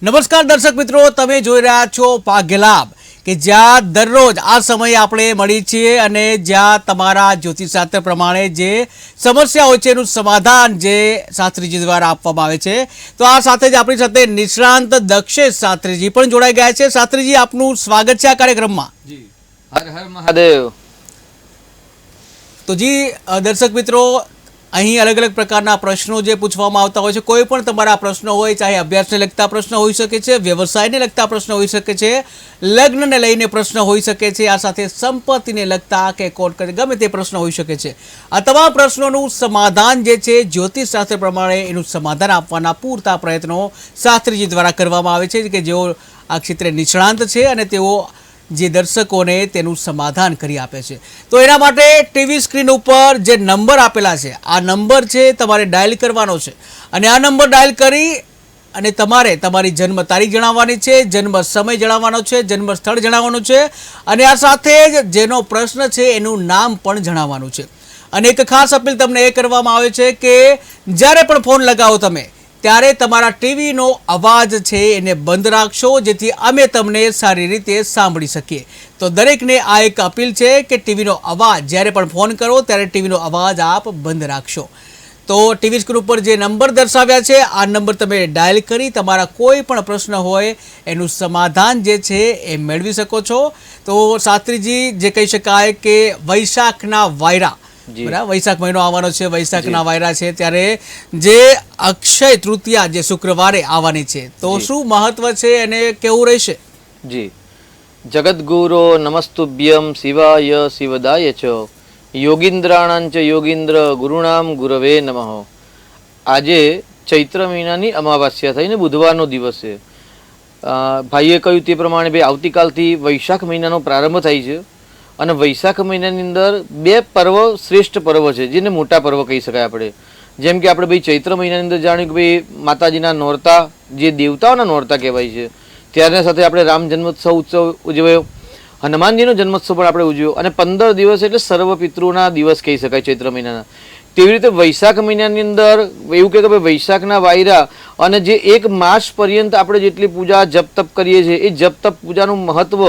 નમસ્કાર દર્શક મિત્રો, તમે જોઈ રહ્યા છો ભાગ્યલાભ કે જ્યાં દરરોજ આ સમયે આપણે મળી છીએ અને જ્યાં તમારા જ્યોતિષશાસ્ત્ર પ્રમાણે જે સમસ્યા હોય છે એનું સમાધાન જે શાસ્ત્રીજી દ્વારા આપવામાં આવે છે। તો આ સાથે જ આપણી સાથે નિષ્ણાંત દક્ષેશ શાસ્ત્રીજી પણ જોડાઈ ગયા છે। શાસ્ત્રીજી, આપનું સ્વાગત છે આ કાર્યક્રમમાં। જી, હર હર મહાદેવ। તો જી દર્શક મિત્રો, અહીં અલગ અલગ પ્રકારના પ્રશ્નો જે પૂછવામાં આવતા હોય છે, કોઈ પણ તમારા પ્રશ્નો હોય, ચાહે અભ્યાસને લગતા પ્રશ્નો હોઈ શકે છે, વ્યવસાયને લગતા પ્રશ્નો હોઈ શકે છે, લગ્નને લઈને પ્રશ્ન હોઈ શકે છે, આ સાથે સંપત્તિને લગતા કે કોર્ટ કરે ગમે તે પ્રશ્ન હોઈ શકે છે। આ તમામ પ્રશ્નોનું સમાધાન જે છે જ્યોતિષશાસ્ત્ર પ્રમાણે એનું સમાધાન આપવાના પૂરતા પ્રયત્નો શાસ્ત્રીજી દ્વારા કરવામાં આવે છે કે જેઓ આ ક્ષેત્રે નિષ્ણાંત છે અને તેઓ જે દર્શકોને તેનું સમાધાન કરી આપે છે। તો એના માટે ટીવી સ્ક્રીન ઉપર જે નંબર આપેલા છે, આ નંબર છે તમારે ડાયલ કરવાનો છે અને આ નંબર ડાયલ કરી અને તમારે તમારી જન્મ તારીખ જણાવવાની છે, જન્મ સમય જણાવવાનો છે, જન્મ સ્થળ જણાવવાનું છે અને આ સાથે જ જેનો પ્રશ્ન છે એનું નામ પણ જણાવવાનું છે। અને એક ખાસ અપીલ તમને એ કરવામાં આવે છે કે જ્યારે પણ ફોન લગાવો તમે ત્યારે તમારા ટીવીનો અવાજ છે એને બંધ રાખશો, જેથી અમે તમને સારી રીતે સાંભળી શકીએ। તો દરેકને આ એક અપીલ છે કે ટીવીનો અવાજ જ્યારે પણ ફોન કરો ત્યારે ટીવીનો અવાજ આપ બંધ રાખશો। તો ટીવી સ્ક્રીન ઉપર જે નંબર દર્શાવ્યા છે આ નંબર તમે ડાયલ કરી તમારા કોઈ પણ પ્રશ્ન હોય એનું સમાધાન જે છે એ મેળવી શકો છો। તો શાસ્ત્રીજી, જે કહી શકાય કે વૈશાખના વાયરા, બરાબર, વૈશાખ મહિનો આવવાનો છે, વૈશાખના વાયરા છે, ત્યારે જે અક્ષય તૃતીયા જે શુક્રવારે આવવાની છે, તો શું મહત્વ છે અને કેવું રહેશે? જી, જગદગુરો નમસ્તુભ્યમ શિવાય શિવદાય ચ યોગીન્દ્રાણાંચ યોગીન્દ્ર ગુરુણામ ગુરવે નમઃ। આજે ચૈત્ર મહિનાની અમાવાસ્યા થઈને બુધવારનો દિવસ છે। ભાઈએ કહ્યું તે પ્રમાણે ભાઈ આવતીકાલથી વૈશાખ મહિનાનો પ્રારંભ થાય છે અને વૈશાખ મહિનાની અંદર બે પર્વ શ્રેષ્ઠ પર્વ છે, જેને મોટા પર્વ કહી શકાય આપણે। જેમ કે આપણે ભાઈ ચૈત્ર મહિનાની અંદર જાણ્યું કે ભાઈ માતાજીના નોરતા, જે દેવતાઓના નોરતા કહેવાય છે, ત્યારના સાથે આપણે રામ જન્મોત્સવ ઉજવ્યો, હનુમાનજીનો જન્મોત્સવ પણ આપણે ઉજવ્યો અને 15 દિવસ એટલે સર્વ પિતૃના દિવસ કહી શકાય ચૈત્ર મહિનાના। તેવી રીતે વૈશાખ મહિનાની અંદર એવું કે ભાઈ વૈશાખના વાયરા અને જે એક માસ પર્યંત આપણે જેટલી પૂજા જપ તપ કરીએ છીએ એ જપ તપ પૂજાનું મહત્વ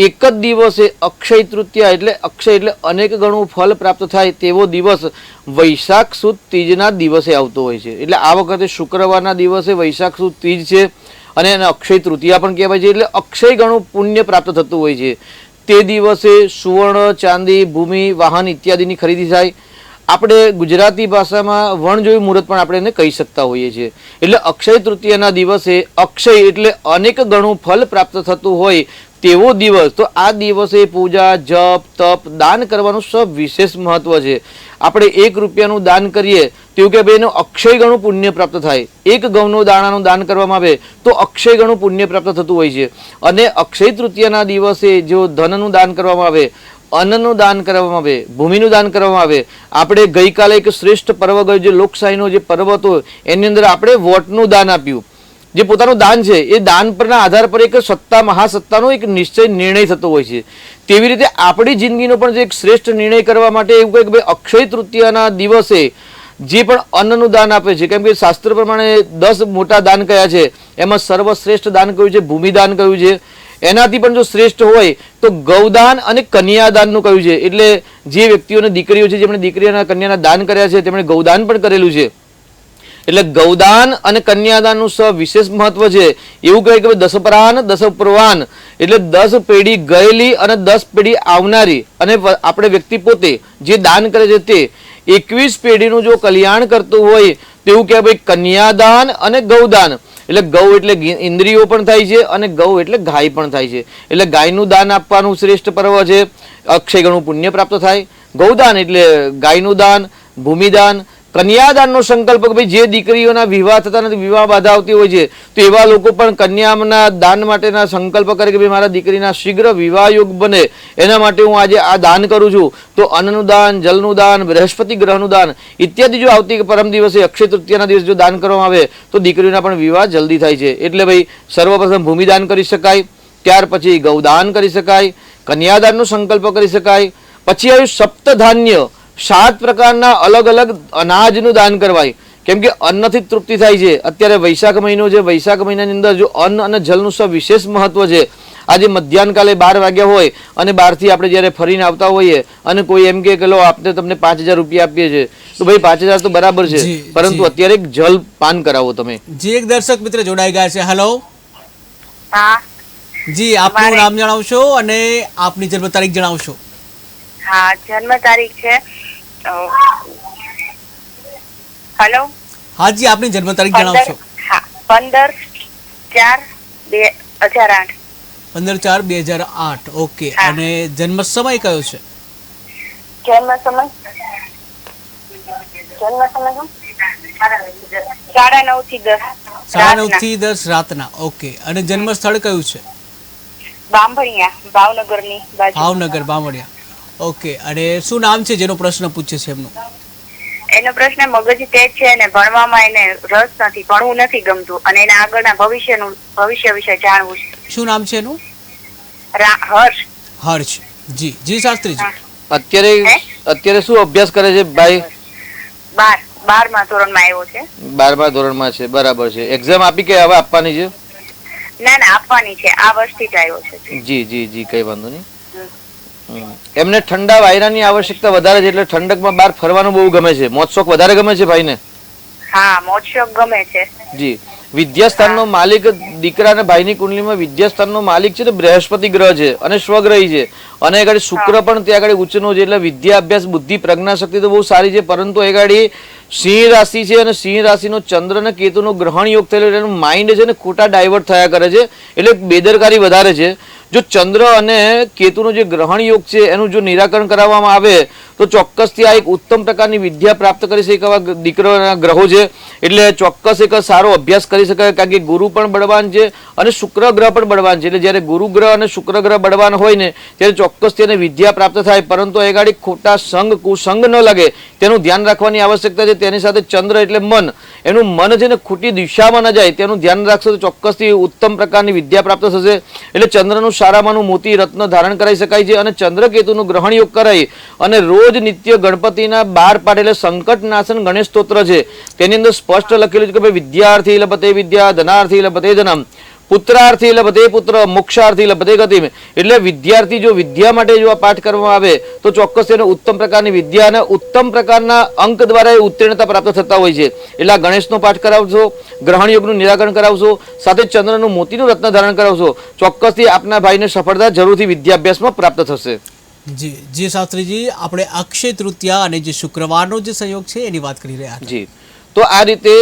એક જ દિવસે અક્ષય તૃતીયા એટલે અક્ષય એટલે અનેક ગણું ફળ પ્રાપ્ત થાય તેવો દિવસ વૈશાખ સુદ ત્રીજના દિવસે આવતો હોય છે। એટલે આ વખતે શુક્રવારના દિવસે વૈશાખ સુદ ત્રીજ છે અને એને અક્ષય તૃતીયા પણ કહેવાય છે, એટલે અક્ષય ગણું પુણ્ય પ્રાપ્ત થતું હોય છે। તે દિવસે સુવર્ણ, ચાંદી, ભૂમિ, વાહન ઇત્યાદિની ખરીદી થાય। આપણે ગુજરાતી ભાષામાં વણજોયું મુહૂર્ત પણ આપણે એને કહી શકતા હોઈએ છીએ। એટલે અક્ષય તૃતીયાના દિવસે અક્ષય એટલે અનેક ગણું ફળ પ્રાપ્ત થતું હોય તેવો દિવસ, તો આ દિવસે પૂજા જપ તપ દાન કરવાનું વિશેષ મહત્વ છે। આપણે 1 રૂપિયાનું દાન કરીએ તેવું કે ભાઈ એનું અક્ષય ગણું પુણ્ય પ્રાપ્ત થાય। 1 ઘઉંનો દાણાનું દાન કરવામાં આવે તો અક્ષય ગણું પુણ્ય પ્રાપ્ત થતું હોય છે। અને અક્ષય તૃતીયાના દિવસે જો ધનનું દાન કરવામાં આવે, અન્નનું દાન કરવામાં આવે, ભૂમિનું દાન કરવામાં આવે। આપણે ગઈકાલે એક શ્રેષ્ઠ પર્વ ગયો, જે લોકશાહીનો જે પર્વ હતો એની અંદર આપણે વોટનું દાન આપ્યું। જે પોતાનું દાન છે એ દાન પરના આધાર પર એક સત્તા મહાસત્તાનો એક નિશ્ચય નિર્ણય થતો હોય છે। તેવી રીતે આપણી જિંદગીનો પણ જે એક શ્રેષ્ઠ નિર્ણય કરવા માટે એવું કહે કે ભાઈ અક્ષય તૃતીયાના દિવસે જે પણ અન્નનું દાન આપે છે, કેમ કે શાસ્ત્ર પ્રમાણે 10 મોટા દાન કયા છે, એમાં સર્વશ્રેષ્ઠ દાન કયું છે, ભૂમિદાન કયું છે, એનાથી પણ જો શ્રેષ્ઠ હોય તો ગૌદાન અને કન્યાદાનનું કહ્યું છે। એટલે જે વ્યક્તિઓને દીકરીઓ છે, જેમણે દીકરીઓના કન્યાના દાન કર્યા છે તેમણે ગૌદાન પણ કરેલું છે। એટલે ગૌદાન અને કન્યાદાનનું વિશેષ મહત્વ છે। એવું કહે કે દસપરાન દસપૂર્વાન એટલે 10 પેઢી ગયેલી અને 10 પેઢી આવનારી, અને આપણે વ્યક્તિ પોતે જે દાન કરે છે તે 21 પેઢીનું જો કલ્યાણ કરતું હોય તેવું કે ભાઈ કન્યાદાન અને ગૌદાન। એટલે ગૌ એટલે ઇન્દ્રિયો પણ થાય છે અને ગૌ એટલે ગાય પણ થાય છે। એટલે ગાયનું દાન આપવાનું શ્રેષ્ઠ પર્વ છે, અક્ષય ગણું પુણ્ય પ્રાપ્ત થાય। ગૌદાન એટલે ગાયનું દાન, ભૂમિદાન, કન્યાદાનનો સંકલ્પ કે ભાઈ જે દીકરીઓના વિવાહ થતા નથી, વિવાહ બાધા આવતી હોય છે, તો એવા લોકો પણ કન્યાના દાન માટેના સંકલ્પ કરે કે ભાઈ મારા દીકરીના શીઘ્ર વિવાહ યોગ બને, એના માટે હું આજે આ દાન કરું છું। તો અન્નનું દાન, જલનું દાન, બૃહસ્પતિ ગ્રહનું દાન ઇત્યાદિ જો આવતી પરમ દિવસે અક્ષય તૃતીયાના દિવસે જો દાન કરવામાં આવે તો દીકરીઓના પણ વિવાહ જલ્દી થાય છે। એટલે ભાઈ સર્વપ્રથમ ભૂમિદાન કરી શકાય, ત્યાર પછી ગૌદાન કરી શકાય, કન્યાદાનનો સંકલ્પ કરી શકાય, પછી આવ્યું સપ્તધાન્ય, 7 પ્રકારના અલગ અલગ અનાજનું દાન કરવાય। કેમ કે અન્નથી જ તૃપ્તિ થાય છે. અત્યારે વૈશાખ મહિનો છે, વૈશાખ મહિનાની અંદર જો અન્ન અને જલનું વિશેષ મહત્વ છે. આજે મધ્યાહન કાલે 12 વાગ્યા હોય અને બહારથી આપણે જ્યારે ફરીને આવતા હોઈએ અને કોઈ એમ કે લો આપણે તમને 5,000 રૂપિયા આપીએ છીએ, તો ભાઈ 5,000 તો બરાબર છે, જી, પરંતુ જી. અત્યારે એક જલ પાન કરાવો તમે. જી એક દર્શક મિત્ર જોડાઈ ગયા છે. હેલો હા જી, આપનું નામ જણાવશો અને આપની જન્મ તારીખ જણાવશો. હા જન્મ તારીખ છે હેલો હા જી, આપની જન્મ તારીખ જણાવશો. 15/4/2008 15/4/2008. ઓકે. હા. અને જન્મ સમય કયો છે? જન્મ સમય શું? 9:30 થી 10 9:30 થી 10 રાતના. ઓકે. અને જન્મ સ્થળ કયું છે? બાંભણિયા, ભાવનગરની બાજુ. ભાવનગર, બામણિયા. ઓકે. અને શું નામ છે જેનો પ્રશ્ન પૂછે છે એમનું? એનો પ્રશ્ન મગજ તેજ છે અને ભણવામાં એને રસ નથી, ભણવું નથી ગમતું અને એના આગળના ભવિષ્ય વિશે જાણવું છે. શું નામ છે એનું? હર્ષ. હર્ષ. જી જી શાસ્ત્રીજી. હા. અત્યારે શું અભ્યાસ કરે છે ભાઈ? 12મા ધોરણમાં આવ્યો છે. 12મા ધોરણમાં છે, બરાબર છે. એક્ઝામ આપી કે હવે આપવાની છે? ના આપવાની છે, આ વર્ષથી જ આવ્યો છે. જી જી જી, કઈ વાંધો નહીં. એમને ઠંડા વાયરાની આવશ્યકતા વધારે છે, એટલે ઠંડકમાં બહાર ફરવાનું બહુ ગમે છે. મોજ શોખ વધારે ગમે છે ભાઈને? હા, મોજ શોખ ગમે છે. જી. વિદ્યાસ્થાનનો માલિક, દીકરાના ભાઈની કુંડલીમાં વિદ્યાસ્થાનનો માલિક છે ને બૃહસ્પતિ ગ્રહ છે અને સ્વગ્રહી છે અને એ ગાડી શુક્ર પણ ત્યાં આગળ ઉચ્ચનો છે, એટલે વિદ્યા અભ્યાસ બુદ્ધિ પ્રજ્ઞા શક્તિ તો બહુ સારી છે, પરંતુ એ ગાડી સિંહ રાશિ છે અને સિંહ રાશિનો ચંદ્ર અને કેતુનો ગ્રહણ યોગ થયેલો, એનું માઇન્ડ છે ને ખોટા ડાયવર્ટ થયા કરે છે, એટલે બેદરકારી વધારે છે. જો ચંદ્ર અને કેતુનો જે ગ્રહણ યોગ છે એનું જો નિરાકરણ કરવામાં આવે તો ચોક્કસથી આ એક ઉત્તમ પ્રકારની વિદ્યા પ્રાપ્ત કરી શકે એવા દીકરાના ગ્રહો છે. એટલે ચોક્કસ એક સારો અભ્યાસ કરી શકાય, કારણ કે ગુરુ પણ બળવાન છે અને શુક્ર ગ્રહ પણ બળવાન છે. એટલે જ્યારે ગુરુ ગ્રહ અને શુક્ર ગ્રહ બળવાન હોય ને ત્યારે ચોક્કસ તેને વિદ્યા પ્રાપ્ત થાય, પરંતુ એ ગાડી ખોટા સંગ કુસંગ ન લાગે તેનું ધ્યાન રાખવાની આવશ્યકતા છે. તેની સાથે ચંદ્ર એટલે મન, એનું મન છે ને ખોટી દિશામાં ન જાય તેનું ધ્યાન રાખશો તો ચોક્કસથી ઉત્તમ પ્રકારની વિદ્યા પ્રાપ્ત થશે. એટલે ચંદ્રનું સારામાંનું મોતી રત્ન ધારણ કરાવી શકાય છે અને ચંદ્રકેતુનું ગ્રહણ યોગ કરાવી અને રોજ નિત્ય ગણપતિના 12 પાઠ એટલે સંકટનાશન ગણેશ સ્તોત્ર છે તેની અંદર સ્પષ્ટ લખેલું છે કે ભાઈ વિદ્યાર્થી લભતે વિદ્યા, ધનાર્થી લભતે ધનમ, પુત્રાર્થી લભતે પુત્ર, મોક્ષાર્થી લભતે ગતિમ. એટલે વિદ્યાર્થી જો વિદ્યા માટે જો આ પાઠ કરવામાં આવે તો ચોક્કસ તેને ઉત્તમ પ્રકારની વિદ્યા અને ઉત્તમ પ્રકારના અંક દ્વારા એ ઉત્તીર્ણતા પ્રાપ્ત થતા હોય છે. એટલે આ ગણેશનો પાઠ કરાવશો, ગ્રહણ યોગનું નિરાકરણ કરાવશો, સાથે ચંદ્રનું મોતીનું રત્ન ધારણ કરાવશો, ચોક્કસથી આપના ભાઈને સફળતા જરૂરથી વિદ્યાભ્યાસમાં પ્રાપ્ત થશે. જી જી શાસ્ત્રીજી, આપણે અક્ષય તૃતીયા અને જે શુક્રવારનો જે સંયોગ છે એની વાત કરી રહ્યા હતા. જી. તો આ રીતે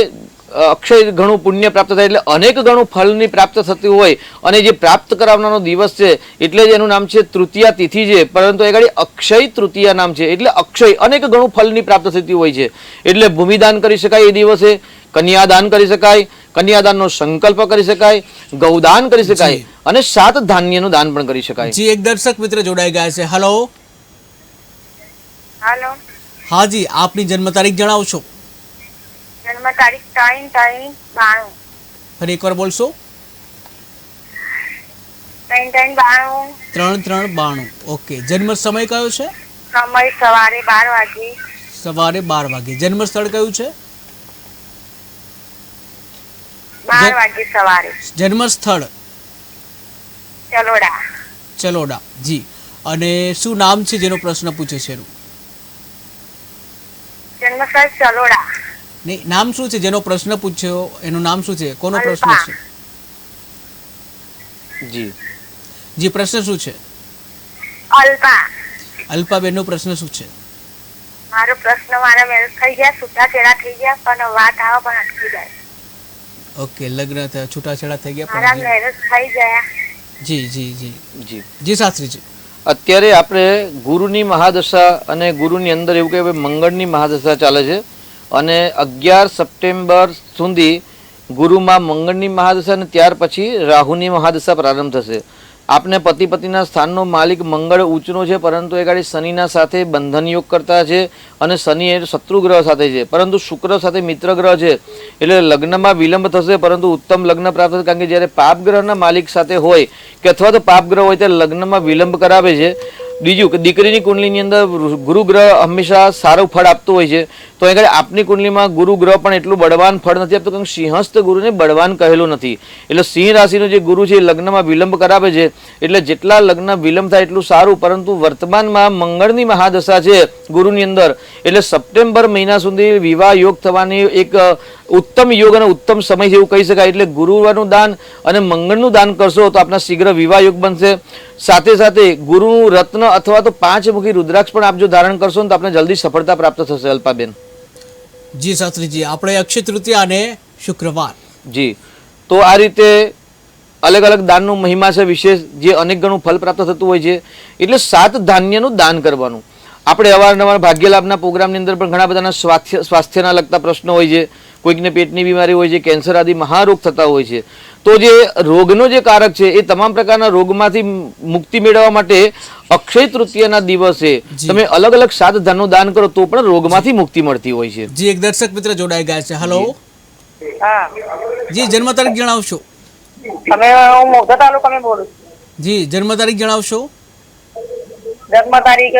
અક્ષય ઘણું પુણ્ય પ્રાપ્ત થાય, એટલે અનેક ગણું ફળની પ્રાપ્ત થતી હોય અને જે પ્રાપ્ત કરાવનારો દિવસ છે એટલે જ એનું નામ છે તૃતીયા તિથિ છે, પરંતુ એ ગાડી અક્ષય તૃતીયા નામ છે. એટલે અક્ષય અનેક ગણું ફળની પ્રાપ્ત થતી હોય છે. એટલે ભૂમિદાન કરી શકાય એ દિવસે, કન્યાદાન કરી શકાય, કન્યાદાનનો સંકલ્પ કરી શકાય, ગૌદાન કરી શકાય અને 7 ધાન્યનું દાન પણ કરી શકાય. જી એક દર્શક મિત્ર જોડાઈ ગયા છે. હેલો હાલો, હા જી, આપની જન્મ તારીખ જણાવશો. જન્મ તારીખ 3/3/92. ફરી એકવાર બોલશો. 3/3/92. 3/3/92. ઓકે. જન્મ સમય કયો છે? સમય સવારે 12 વાગે. સવારે 12 વાગે. જન્મ સ્થળ કયું છે? 12 વાગે સવારે. જન્મ સ્થળ ચલોડા. ચલોડા. જી. અને શું નામ છે જેનો પ્રશ્ન પૂછે છે એનું? જન્મ સ્થળ ચલોડા. નહીં, નામ શું છે જેનો પ્રશ્ન પૂછ્યો એનું નામ શું છે? કોનો પ્રશ્ન છે? જી જી, પ્રશ્ન શું છે? અલ્પા. અલ્પાબેનનો પ્રશ્ન શું છે? મારો પ્રશ્ન, મારા મેરેજ થઈ ગયા, છૂટાછેડા થઈ ગયા, પણ વાત આવે પણ અટકી જાય. ઓકે. લગ્ન થયા, છૂટાછેડા થઈ ગયા મારા પણ મેરેજ થઈ ગયા. જી જી જી જી. જી શાસ્ત્રીજી. અત્યારે આપણે ગુરુની મહાદશા અને ગુરુની અંદર એવું કે મંગળની મહાદશા ચાલે છે અને 11 સપ્ટેમ્બર સુધી ગુરુમાં મંગળની મહાદશા અને ત્યાર પછી રાહુની મહાદશા પ્રારંભ થશે. આપને પતિ પતિના સ્થાનનો માલિક મંગળ ઉચ્ચનો છે, પરંતુ એ ગાડી શનિના સાથે બંધન યોગ કરતા છે અને શનિ એ શત્રુ ગ્રહ સાથે છે, પરંતુ શુક્ર સાથે મિત્ર ગ્રહ છે. એટલે લગ્નમાં વિલંબ થશે, પરંતુ ઉત્તમ લગ્ન પ્રાપ્ત થશે, કારણ કે જ્યારે પાપ ગ્રહના માલિક સાથે હોય કે અથવા તો પાપ ગ્રહ હોય ત્યારે લગ્નમાં વિલંબ કરાવે છે. બીજું કે દીકરીની કુંડલીની અંદર ગુરુ ગ્રહ હંમેશા સારું ફળ આપતું હોય છે, તો અહીં આગળ આપની કુંડલીમાં ગુરુ ગ્રહ પણ એટલું બળવાન ફળ નથી આપતું, કારણ કે સિંહસ્થ ગુરુને બળવાન કહેલું નથી. એટલે સિંહ રાશિનો જે ગુરુ છે એ લગ્નમાં વિલંબ કરાવે છે. એટલે જેટલા લગ્ન વિલંબ થાય એટલું સારું, પરંતુ વર્તમાનમાં મંગળની મહાદશા છે ગુરુની અંદર, એટલે સપ્ટેમ્બર મહિના સુધી વિવાહ યોગ થવાની એક ઉત્તમ યોગ અને ઉત્તમ સમય છે એવું કહી શકાય. એટલે ગુરુનું દાન અને મંગળનું દાન કરશો તો આપના શીઘ્ર વિવાહ યોગ બનશે. સાથે સાથે ગુરુનું રત્ન અથવા તો 5 મુખી રુદ્રાક્ષ પણ આપ જો ધારણ કરશો ને તો આપને જલ્દી સફળતા પ્રાપ્ત થશે. અલ્પાબેન જી શાસ્ત્રીજી, આપણે અક્ષય તૃતીયા અને શુક્રવાર. જી, તો આ રીતે અલગ અલગ દાનનું મહિમા છે વિશેષ, જે અનેક ગણું ફલ પ્રાપ્ત થતું હોય છે. એટલે 7 ધાન્યનું દાન કરવાનું. આપણે અવારનવાર ભાગ્યલાભના પ્રોગ્રામની અંદર પણ ઘણા બધાના સ્વાસ્થ્યના લગતા પ્રશ્નો હોય છે. કોઈકને પેટની બીમારી હોય છે, કેન્સર આદિ મહારોગ થતા હોય છે. તો જે રોગનો જે કારક છે એ તમામ પ્રકારના રોગમાંથી મુક્તિ મેળવવા માટે અક્ષય તૃતીયાના દિવસે તમે અલગ અલગ 7 ધાનનું દાન કરો તો પણ રોગમાંથી મુક્તિ મળતી હોય છે. જી, એક દર્શક મિત્ર જોડાઈ ગયા છે. હેલો. હા જી, જન્મ તારીખ જણાવશો? હું મોઢા તાલુકામાં બોલું છું. જી, જન્મ તારીખ જણાવશો? જન્મ તારીખ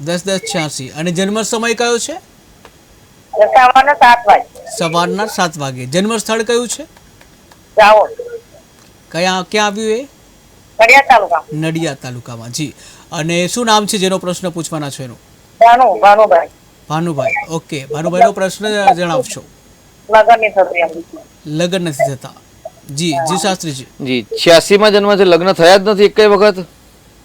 10/10/86. અને જન્મ સમય કયો છે? સવારના 7 વાગે. સવારના 7 વાગે. જન્મ સ્થળ કયું છે? રાવણ. ક્યાં આવ્યું એ? નડિયાદ તાલુકા. નડિયાદ તાલુકામાં. જી, અને શું નામ છે જેનો પ્રશ્ન પૂછવાના છો એનું? ભાનુભાઈ. ભાનુભાઈ. ઓકે, ભાનુભાઈનો પ્રશ્ન જણાવશો. લગ્ન નથી થતા. જી જી શાસ્ત્રીજી. જી, 86 માં જન્મ છે, લગ્ન થયા જ નથી એક વખત?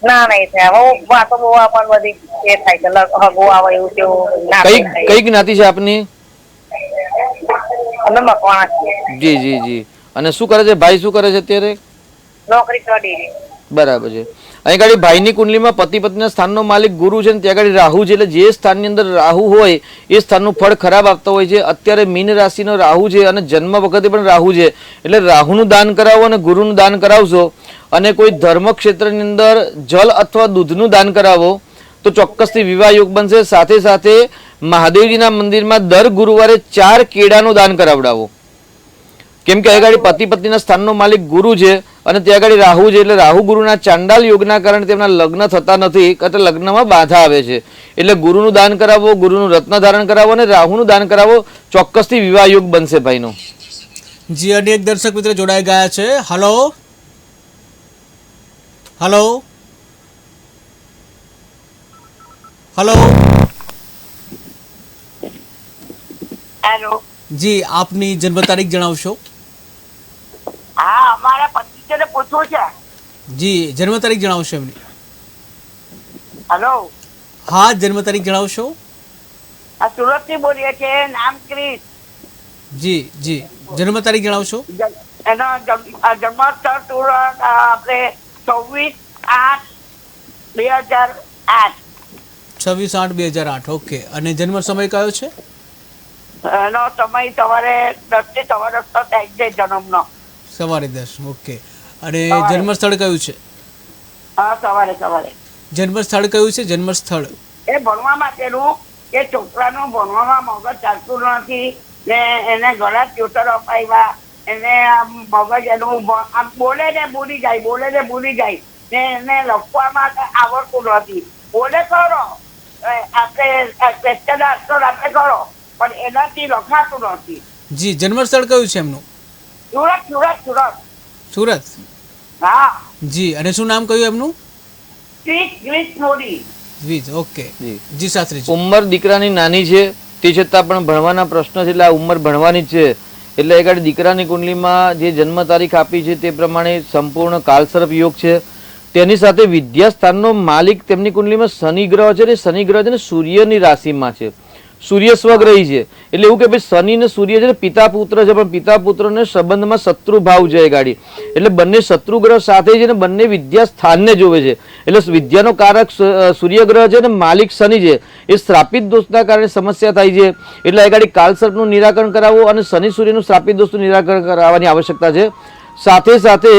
ના, નહીં થયા. વાતો બહુ પણ બધી એ થાય છે, હગો આવે એવું તેવું ના કઈ થાય. કઈ જ્ઞાતિ છે આપની? અમે મકવાણા છીએ. જી જી જી. અને શું કરે છે ભાઈ, શું કરે છે અત્યારે? નોકરી કરી. બરાબર છે. અહીં ગાડી ભાઈની કુંડલીમાં પતિ પત્નીના સ્થાનનો માલિક ગુરુ છે ને ત્યાં ગાડી રાહુ છે. એટલે જે સ્થાનની અંદર રાહુ હોય એ સ્થાનનું ફળ ખરાબ આપતા હોય છે. અત્યારે મીન રાશિનો રાહુ છે અને જન્મ વખતે પણ રાહુ છે. એટલે રાહુનું દાન કરાવો અને ગુરુનું દાન કરાવશો, અને કોઈ ધર્મ ક્ષેત્રની અંદર જલ અથવા દૂધનું દાન કરાવો તો ચોક્કસથી વિવાહ યોગ બનશે. સાથે સાથે મહાદેવજીના મંદિરમાં દર ગુરુવારે 4 કેળાનું દાન કરાવડાવો. કેમ કે આગળ પતિ પત્નીના સ્થાનનો માલિક ગુરુ છે અને ત્યાં આગળ રાહુ છે. એટલે રાહુ ગુરુના ચાંડાલ યોગના કારણે તેમના લગ્ન થતા નથી, એટલે લગ્નમાં બાધા આવે છે. એટલે ગુરુનું દાન કરાવો, ગુરુનું રત્ન ધારણ કરાવો અને રાહુનું દાન કરાવો, ચોક્કસથી વિવાહ યોગ બનશે ભાઈનો. જી, અને એક દર્શક મિત્ર જોડાઈ ગયા છે. Hello hello hello. હેલો. જી, આપની જન્મ તારીખ જણાવશો? હા, અમારા પતિને પૂછવું છે. જી, જન્મ તારીખ જણાવશો એમની? હેલો. હા, જન્મ તારીખ જણાવશો? આ સુરત થી બોલીએ છીએ. નામ ક્રિસ. જી જી, જન્મ તારીખ જણાવશો? એનો જન્મ સ્થળ સુરત. આપણે 24/8/2008. 26/8/2008. ઓકે, અને જન્મ સમય કયો છે? એનો સમય સવારે 10 થી 10:15 થાય છે જન્મનો. સવારે 10. ઓકે, અને જન્મ સ્થળ કયું છે? હા, સવારે. જન્મ સ્થળ કયું છે? જન્મ સ્થળ એ ભણવા માટેનું, એ છોકરાનું ભણવામાં મગજ ચાલતું નથી ને એને ઘણા ટ્યુટર અપાવ્યા. એને મગજ એનું આમ બોલે ને ભૂલી જાય ને એને લખવામાં આવડતું નથી. બોલે ખરો, આપણે ક્વેશ્ચન આન્સર આપણે કરો, પણ એનાથી લખાતું નથી. જી, જન્મ સ્થળ કયું છે એમનું? સુરત. હા. જી, અને શું નામ કહ્યું એમનું? ક્રિસ મોદી. ઓકે જી શાસ્ત્રી. ઉંમર દીકરાની નાની છે તે છતાં પણ ભણવાના પ્રશ્ન છે, એટલે આ ઉંમર ભણવાની જ છે. એટલે એ ગાડી દીકરાની કુંડલીમાં જે જન્મ તારીખ આપી છે તે પ્રમાણે સંપૂર્ણ કાલસર્પ યોગ છે. તેની સાથે વિદ્યા સ્થાનનો માલિક તેમની કુંડલીમાં શનિ ગ્રહ છે. અને શનિ ગ્રહ છે ને સૂર્યની રાશિમાં છે, સૂર્ય સ્વગ્રહી છે. એટલે એવું કે ભાઈ શનિ ને સૂર્ય છે ને પિતા પુત્ર છે, પણ પિતા પુત્રને સંબંધમાં શત્રુ ભાવ છે એ ગાડી. એટલે બંને શત્રુ ગ્રહ સાથે છે ને બંને વિદ્યા સ્થાનને જોવે છે. એટલે વિદ્યાનો કારક સૂર્ય ગ્રહ છે ને માલિક શનિ છે. એ શ્રાપિત દોષના કારણે સમસ્યા થાય છે. એટલે એ ગાડી કાલસર્પનું નિરાકરણ કરાવવો અને શનિ સૂર્યનું શ્રાપિત દોષનું નિરાકરણ કરાવવાની આવશ્યકતા છે. સાથે સાથે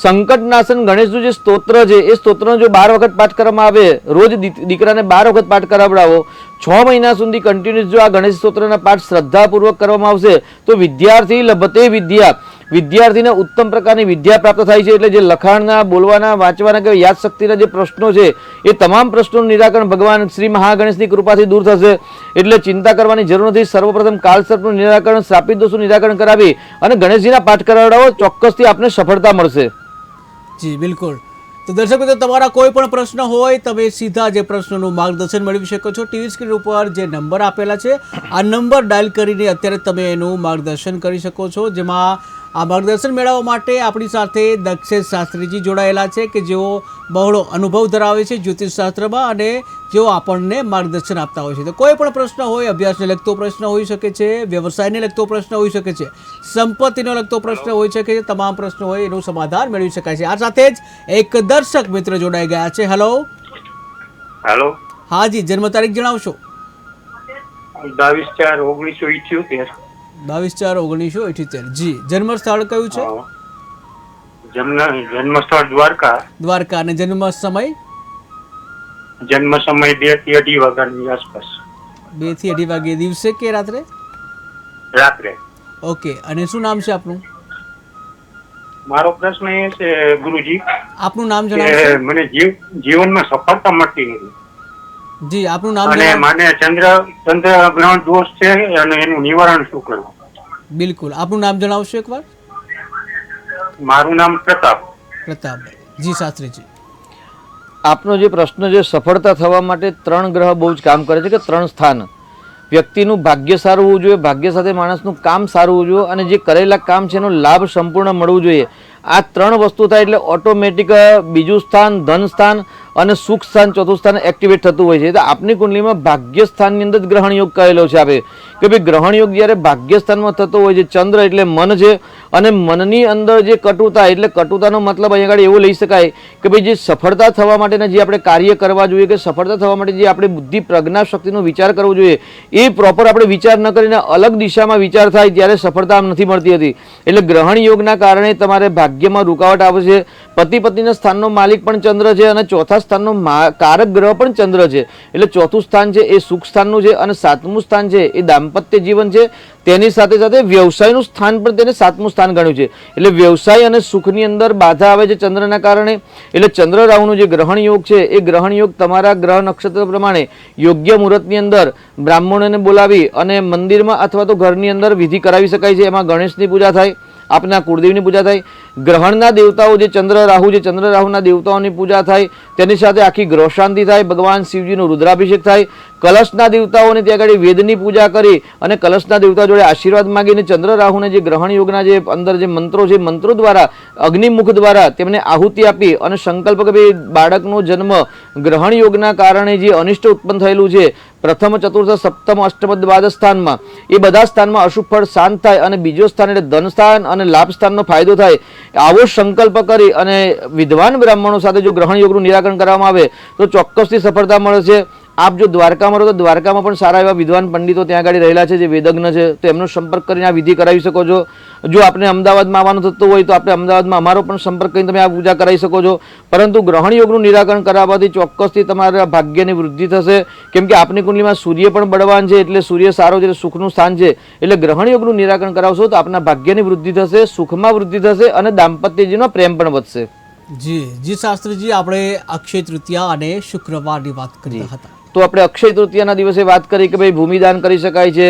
સંકટનાશન ગણેશનું જે સ્તોત્ર છે એ સ્તોત્રનો જો 12 વખત પાઠ કરવામાં આવે, રોજ દીકરાને 12 વખત પાઠ કરાવડાવો, 6 મહિના સુધી કન્ટિન્યુઅસ જો આ ગણેશ સ્તોત્રના પાઠ શ્રદ્ધાપૂર્વક કરવામાં આવશે તો વિદ્યાર્થી લભતે વિદ્યા, વિદ્યાર્થીને ઉત્તમ પ્રકારની વિદ્યા પ્રાપ્ત થાય છે. એટલે જે લખાણના, બોલવાના, વાંચવાના કે યાદ શક્તિના જે પ્રશ્નો છે એ તમામ પ્રશ્નોનું નિરાકરણ ભગવાન શ્રી મહાગણેશની કૃપાથી દૂર થશે. એટલે ચિંતા કરવાની જરૂર નથી. સર્વપ્રથમ કાલસર્પનું નિરાકરણ, શ્રાપિત દોષનું નિરાકરણ કરાવી અને ગણેશજીના પાઠ કરાવડાવો, ચોક્કસથી આપને સફળતા મળશે. જી બિલકુલ. તો દર્શક મિત્રો, તમારા કોઈ પણ પ્રશ્ન હોય તમે સીધા જે પ્રશ્નોનું માર્ગદર્શન મેળવી શકો છો. ટીવી સ્ક્રીન ઉપર જે નંબર આપેલા છે આ નંબર ડાયલ કરીને અત્યારે તમે એનું માર્ગદર્શન કરી શકો છો. જેમાં આ માર્ગદર્શન મેળવવા માટે આપણી સાથે દક્ષેશ શાસ્ત્રીજી જોડાયેલા છે કે જેઓ બહોળો અનુભવ ધરાવે છે જ્યોતિષશાસ્ત્રમાં અને જેઓ આપણને માર્ગદર્શન આપતા હોય છે. તો કોઈ પણ પ્રશ્ન હોય, અભ્યાસને લગતો પ્રશ્ન હોઈ શકે છે, વ્યવસાયને લગતો પ્રશ્ન હોઈ શકે છે, સંપત્તિનો લગતો પ્રશ્ન હોઈ શકે છે, તમામ પ્રશ્નો હોય એનું સમાધાન મેળવી શકાય છે. આ સાથે જ એક દર્શક મિત્ર જોડાઈ ગયા છે. હેલો. હેલો. હા જી, જન્મ તારીખ જણાવશો. 22/4/1978. 22/4/1978. જી, જન્મ સ્થળ કયું છે? જન્મ સ્થળ દ્વારકા. દ્વારકા. અને જન્મ સમય? જન્મ સમય 2 થી 2:30 વાગ્યાની આસપાસ. 2 થી 2:30 વાગે. દિવસે કે રાત્રે? રાત્રે. ઓકે. અને શું નામ છે આપનું? મારો પ્રશ્ન એ છે ગુરુજી આપનું નામ કે જણાવશો. મને જીવનમાં સફળતા મળતી નથી જી, આપનું નામ અને જણાવો. મને ચંદ્ર ગ્રહણ દોષ છે અને એનું નિવારણ શું કરવું? બિલકુલ. આપનું નામ જણાવશો એકવાર. મારું નામ પ્રતાપ. પ્રતાપભાઈ. જી શાસ્ત્રીજી. આપનો જે પ્રશ્ન છે, સફળતા થવા માટે 3 ગ્રહ બહુ જ કામ કરે છે કે 3 સ્થાન. વ્યક્તિનું ભાગ્ય સારું હોવું જોઈએ, ભાગ્ય સાથે માણસનું કામ સારું હોવું જોઈએ અને જે કરેલા કામ છે એનો લાભ સંપૂર્ણ મળવું જોઈએ. આ 3 વસ્તુ થાય એટલે ઓટોમેટિક બીજું સ્થાન, ધન સ્થાન અને સુખ સ્થાન, ચોથું સ્થાન એક્ટિવેટ થતું હોય છે. તો આપની કુંડલીમાં ભાગ્ય સ્થાનની અંદર જ ગ્રહણ યોગ કહેલો છે આપે કે ભાઈ ગ્રહણ યોગ જ્યારે ભાગ્ય સ્થાનમાં થતો હોય છે, ચંદ્ર એટલે મન છે અને મનની અંદર જે કટુતા, એટલે કટુતાનો મતલબ અહીંયા આગળ એવો લઈ શકાય કે ભાઈ જે સફળતા થવા માટેના જે આપણે કાર્ય કરવા જોઈએ કે સફળતા થવા માટે જે આપણે બુદ્ધિ, પ્રજ્ઞા શક્તિનો વિચાર કરવો જોઈએ એ પ્રોપર આપણે વિચાર ન કરીને અલગ દિશામાં વિચાર થાય ત્યારે સફળતા આમ નથી મળતી હતી. એટલે ગ્રહણ યોગના કારણે તમારે ભાગ્યમાં રૂકાવટ આવે છે. પતિ પત્નીના સ્થાનનો માલિક પણ ચંદ્ર છે અને ચોથા સ્થાનનો કારક ગ્રહ પણ ચંદ્ર છે. એટલે ચોથું સ્થાન છે એ સુખ સ્થાનનું છે અને 7મું સ્થાન છે એ દાંપત્ય જીવન છે. તેની સાથે સાથે વ્યવસાયનું સ્થાન પણ તેને 7મું સ્થાન ગણ્યું છે. એટલે વ્યવસાય અને સુખની અંદર બાધા આવે છે ચંદ્રના કારણે. એટલે ચંદ્ર રાહુનું જે ગ્રહણ યોગ છે એ ગ્રહણ યોગ તમારા ગ્રહ નક્ષત્ર પ્રમાણે યોગ્ય મુહૂર્તની અંદર બ્રાહ્મણોને બોલાવી અને મંદિરમાં અથવા તો ઘરની અંદર વિધિ કરાવી શકાય છે. એમાં ગણેશની પૂજા થાય, આપના કુળદેવની પૂજા થાય, ગ્રહણના દેવતાઓ જે ચંદ્ર રાહુ, જે ચંદ્ર રાહુના દેવતાઓની પૂજા થાય, તેની સાથે આખી ગ્રહ શાંતિ થાય, ભગવાન શિવજીનો રુદ્રાભિષેક થાય, કલશના દેવતાઓને ત્યાં આગળ વેદની પૂજા કરી અને કલશના દેવતા જોડે આશીર્વાદ માગીને ચંદ્ર રાહુને જે ગ્રહણ યોગના જે અંદર જે મંત્રો છે, મંત્રો દ્વારા અગ્નિમુખ દ્વારા તેમને આહુતિ આપી અને સંકલ્પ કે ભાઈ બાળકનો જન્મ ગ્રહણ યોગના કારણે જે અનિષ્ટ ઉત્પન્ન થયેલું છે પ્રથમ, ચતુર્થ, સપ્તમ, અષ્ટમ, દ્વાદશ સ્થાનમાં એ બધા સ્થાનમાં અશુભ ફળ શાંત થાય અને બીજો સ્થાન એટલે ધન સ્થાન અને લાભ સ્થાનનો ફાયદો થાય, આવો સંકલ્પ કરી અને વિદ્વાન બ્રાહ્મણો સાથે જો ગ્રહણ યોગનું નિરાકરણ કરવામાં આવે તો ચોક્કસથી સફળતા મળે છે. આપ જો દ્વારકામાં રહો તો દ્વારકામાં પણ સારા એવા વિદ્વાન પંડિતો ત્યાં આગળ રહેલા છે જે વેદજ્ઞ છે, તો એમનો સંપર્ક કરીને આ વિધિ કરાવી શકો છો. જો આપને અમદાવાદમાં આવવાનું થતું હોય તો આપણે અમદાવાદમાં અમારો પણ સંપર્ક કરીને તમે આ પૂજા કરાવી શકો છો. પરંતુ ગ્રહણ યોગનું નિરાકરણ કરાવવાથી ચોક્કસથી તમારા ભાગ્યની વૃદ્ધિ થશે. કેમ કે આપની કુંડલીમાં સૂર્ય પણ બળવાન છે, એટલે સૂર્ય સારો છે, સુખનું સ્થાન છે. એટલે ગ્રહણ યોગનું નિરાકરણ કરાવશો તો આપના ભાગ્યની વૃદ્ધિ થશે, સુખમાં વૃદ્ધિ થશે અને દાંપત્યજીનો પ્રેમ પણ વધશે. જી શાસ્ત્રીજી, આપણે અક્ષય તૃતીયા અને શુક્રવારની વાત કરતા હતા. તો આપણે અક્ષય તૃતીયાના દિવસે વાત કરી કે ભાઈ ભૂમિદાન કરી શકાય છે,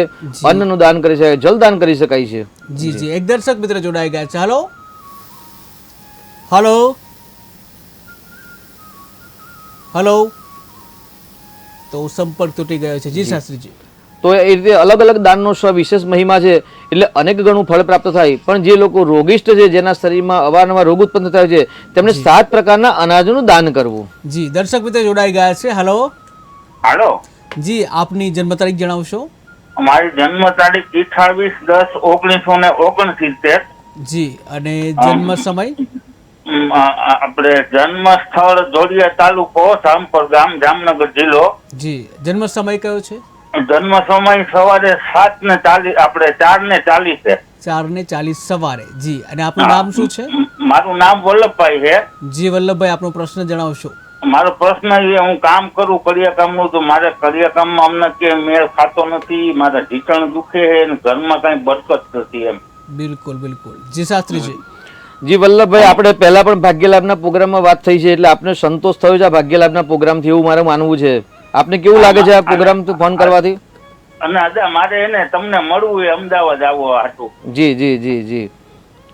અન્નનું દાન કરી શકાય, જલદાન કરી શકાય છે. જી, એક દર્શક મિત્ર જોડાઈ ગયા છે. Hello hello hello. તો સંપર્ક તૂટી ગયો છે. જી શાસ્ત્રીજી. તો એ રીતે અલગ અલગ દાનનો વિશેષ મહિમા છે. એટલે અનેક ગણું ફળ પ્રાપ્ત થાય. પણ જે લોકો રોગિષ્ટ છે, જેના શરીરમાં અવારનવાર રોગ ઉત્પન્ન થાય છે, તેમને 7 પ્રકારના અનાજનું દાન કરવું. જી, દર્શક મિત્ર જોડાઈ ગયા છે. હેલો. હાલો. જી, આપની જન્મ તારીખ જણાવશો. મારી જન્મ તારીખ 28/10/1969. જી, અને જન્મ સમય? આપણે જન્મ સ્થળ જોડિયા તાલુકો, સામપર ગામ, જામનગર જિલ્લો. જી, જન્મ સમય કયો છે? જન્મ સમય સવારે 7:40, આપણે 4:40 છે. 4:40 સવારે. જી, અને આપનું નામ શું છે? મારું નામ વલ્લભભાઈ છે. જી વલ્લભભાઈ, આપનો પ્રશ્ન જણાવશો. મારો પ્રશ્ન એ, હું કામ કરું કડિયા કામનું, તો મારે કડિયા કામમાં અમને કે મેળ ખાતો નથી. મારા ઢીકણ દુખે છે અને ઘરમાં કઈ બરકત નથી એમ. બિલકુલ બિલકુલ. જી શાસ્ત્રીજી. જી વલ્લભભાઈ, આપણે પહેલા પણ ભાગ્યલાભના પ્રોગ્રામમાં વાત થઈ છે, એટલે આપને સંતોષ થયો છે આ ભાગ્યલાભના પ્રોગ્રામથી, એવું મારે માનવું છે. આપને કેવું લાગે છે આ પ્રોગ્રામ ફોન કરવાથી? અને દાદા મારે એને તમને મળવું એ અમદાવાદ આવવા હતું. જી જી જી જી,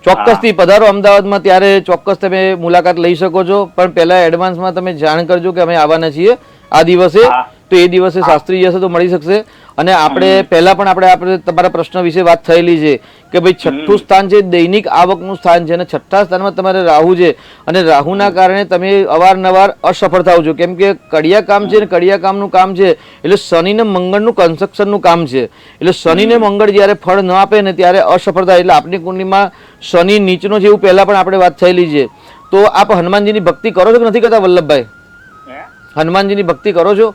ચોક્કસથી પધારો અમદાવાદમાં, ત્યારે ચોક્કસ તમે મુલાકાત લઈ શકો છો. પણ પહેલા એડવાન્સમાં તમે જાણ કરજો કે અમે આવવાના છીએ આ દિવસે, તો એ દિવસે શાસ્ત્રી જશે તો મળી શકશે. અને આપણે પહેલા પણ આપણે તમારા પ્રશ્ન વિશે વાત થયેલી છે કે ભાઈ છઠ્ઠું સ્થાન છે દૈનિક આવકનું સ્થાન છે, અને છઠ્ઠા સ્થાનમાં તમારે રાહુ છે, અને રાહુના કારણે તમે અવારનવાર અસફળ થાવ છો, કેમ કે કડિયા કામ છે ને કડિયા કામનું કામ છે એટલે શનિ ને મંગળનું કન્સ્ટ્રક્શનનું કામ છે. એટલે શનિ ને મંગળ જ્યારે ફળ ન આપે ને ત્યારે અસફળ થાય. એટલે આપણી કુંડલીમાં શનિ નીચનો છે એવું પહેલા પણ આપણે વાત થયેલી છે. તો આપ હનુમાનજીની ભક્તિ કરો છો કે નથી કરતા વલ્લભભાઈ? હનુમાનજીની ભક્તિ કરો છો?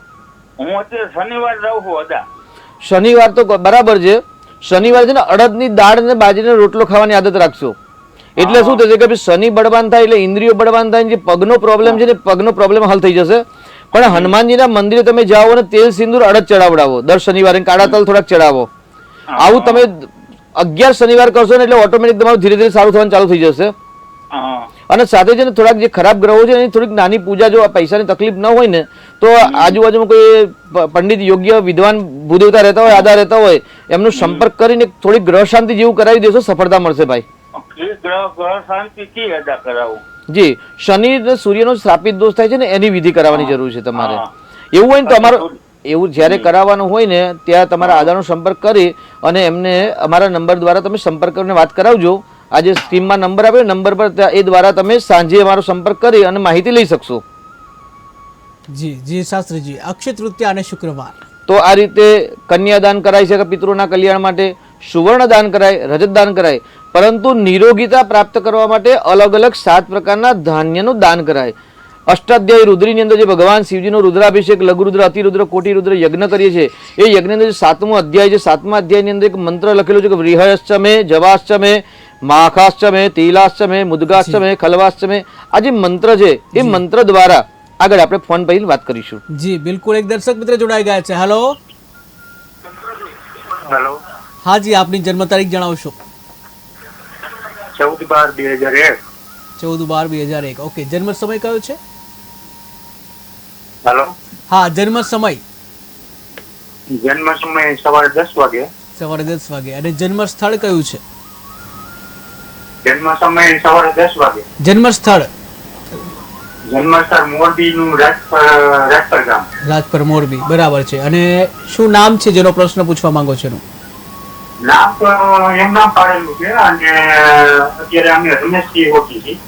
હું અત્યારે શનિવાર રહું છું દાદા. શનિવાર તો બરાબર છે. શનિવાર છે ને અડદની દાળ ને બાજરીનો રોટલો ખાવાની આદત રાખશો, એટલે શું થશે કે શનિ બળવાન થાય એટલે ઇન્દ્રિયો બળવાન થાય, જે પગનો પ્રોબ્લેમ છે ને પગનો પ્રોબ્લેમ હલ થઈ જશે. પણ હનુમાનજીના મંદિરે તમે જાઓ અને તેલ સિંદૂર અડદ ચડાવડાવો દર શનિવારે, કાળા તલ થોડાક ચડાવો. આવું તમે 11 શનિવાર કરશો ને એટલે ઓટોમેટિક તમારું ધીરે ધીરે સારું થવાનું ચાલુ થઈ જશે. અને સાથે છે ને થોડાક જે ખરાબ ગ્રહો છે એની થોડીક નાની પૂજા, જો પૈસાની તકલીફ ન હોય ને તો આજુબાજુમાં કોઈ પંડિત યોગ્ય વિદ્વાન ભૂદેવતા રહેતા હોય, આદા રહેતા હોય, એમનો સંપર્ક કરીને થોડીક ગ્રહ શાંતિ જેવું કરાવી દેશો, સફળતા મળશે ભાઈ. ગ્રહ શાંતિ કી અદા કરાવું? જી, શનિ અને સૂર્યનો શ્રાપિત દોષ થાય છે ને એની વિધિ કરાવવાની જરૂર છે તમારે. એવું હોય ને તમારો એવું જ્યારે કરાવવાનું હોય ને ત્યાં તમારા આદાનો સંપર્ક કરી અને એમને અમારા નંબર દ્વારા તમે સંપર્ક કરીને વાત કરાવજો. આજે સ્ક્રીનમાં નંબર આપ્યો, નંબર પર એ દ્વારા તમે સાંજે અમારો સંપર્ક કરી અને માહિતી લઈ શકશો. જી જી શાસ્ત્રીજી. અક્ષય તૃતીયા અને શુક્રવાર. તો આ રીતે કન્યાદાન કરાય છે કે પિતૃના કલ્યાણ માટે, સુવર્ણ દાન કરાય, રજત દાન કરાય, પરંતુ નિરોગીતા પ્રાપ્ત કરવા માટે અલગ અલગ 7 પ્રકારના ધાન્યનું દાન કરાય. અષ્ટાધ્યાયી રુદ્રની અંદર જે ભગવાન શિવજીનો રુદ્રાભિષેક, લઘુરુદ્ર, અતિરુદ્ર, કોટિરુદ્ર યજ્ઞ કરીએ છીએ, એ યજ્ઞની અંદર 7મો અધ્યાય છે. 7મા અધ્યાયની અંદર એક મંત્ર લખેલો છે કે વ્રીહયશ્ચમે, જવાશ્ચમે, માખાશ્ચમે, તિલાશ્ચમે, મુદગાશ્ચમે, ખલવાશ્ચમે. આ જે મંત્ર છે એ મંત્ર દ્વારા આગળ આપણે ફોન પર વાત કરીશું. જી બિલકુલ. એક દર્શક મિત્ર જોડાઈ ગયા છે. હેલો. હેલો. હા જી, આપની જન્મ તારીખ જણાવશો? 14/12/2001. 14/12/2001. ઓકે. જન્મ સમય કયો છે? હેલો. હા, જન્મ સમય? જન્મ સમય સવારે 10 વાગે. સવારે 10 વાગે. અને જન્મ સ્થળ કયું છે? જન્મ સમય સવારે 10 વાગે. જન્મ સ્થળ? જન્મસ્થળ મોરબીનું રાજપર ગામ. રાજપર, મોરબી. બરાબર છે. અને શું નામ છે જેનો પ્રશ્ન પૂછવા માંગો છો એનું? નામ તો એમ નામ પાડેલું છે અને અત્યારે અમે રમેશજી ઓળખી છીએ.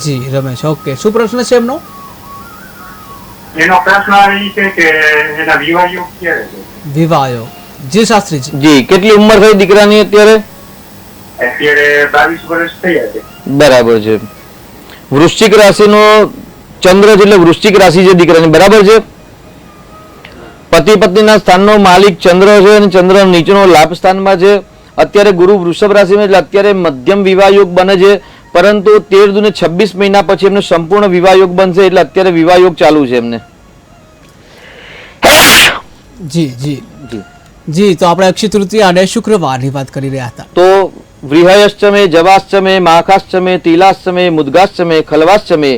જી રમેશ. ઓકે. શું પ્રશ્ન છે એમનો? એનો પ્રશ્ન એ છે કે એના વિવાહ યોગ ક્યારે છે? વિવાહ યોગ. જી શાસ્ત્રીજી. જી, કેટલી ઉંમર થઈ દીકરાની અત્યારે? અત્યારે 22 વર્ષ થયા છે. બરાબર છે. વૃશ્ચિક રાશિનો ચંદ્ર છે એટલે વૃશ્ચિક રાશિ છે દીકરાની, બરાબર છે. પતિ પત્નીના સ્થાનનો માલિક ચંદ્ર છે અને ચંદ્ર નીચેનો લાભ સ્થાનમાં છે. અત્યારે ગુરુ વૃષભ રાશિમાં, એટલે અત્યારે મધ્યમ વિવાહ યોગ બને છે, પરંતુ 13 દુને 26 મહિના પછી એમને સંપૂર્ણ વિવાહ યોગ બનશે. એટલે અત્યારે વિવાહ યોગ ચાલુ છે એમને. જી જી જી. તો આપણે અક્ષય તૃતીયા અને શુક્રવારની વાત કરી રહ્યા હતા. તો વ્રીહયશ્ચમે, જવાશ્ચમે, માખાશ્ચમે, તિલાશ્ચમે, મુદગાશ્ચમે, ખલવાશ્ચમે,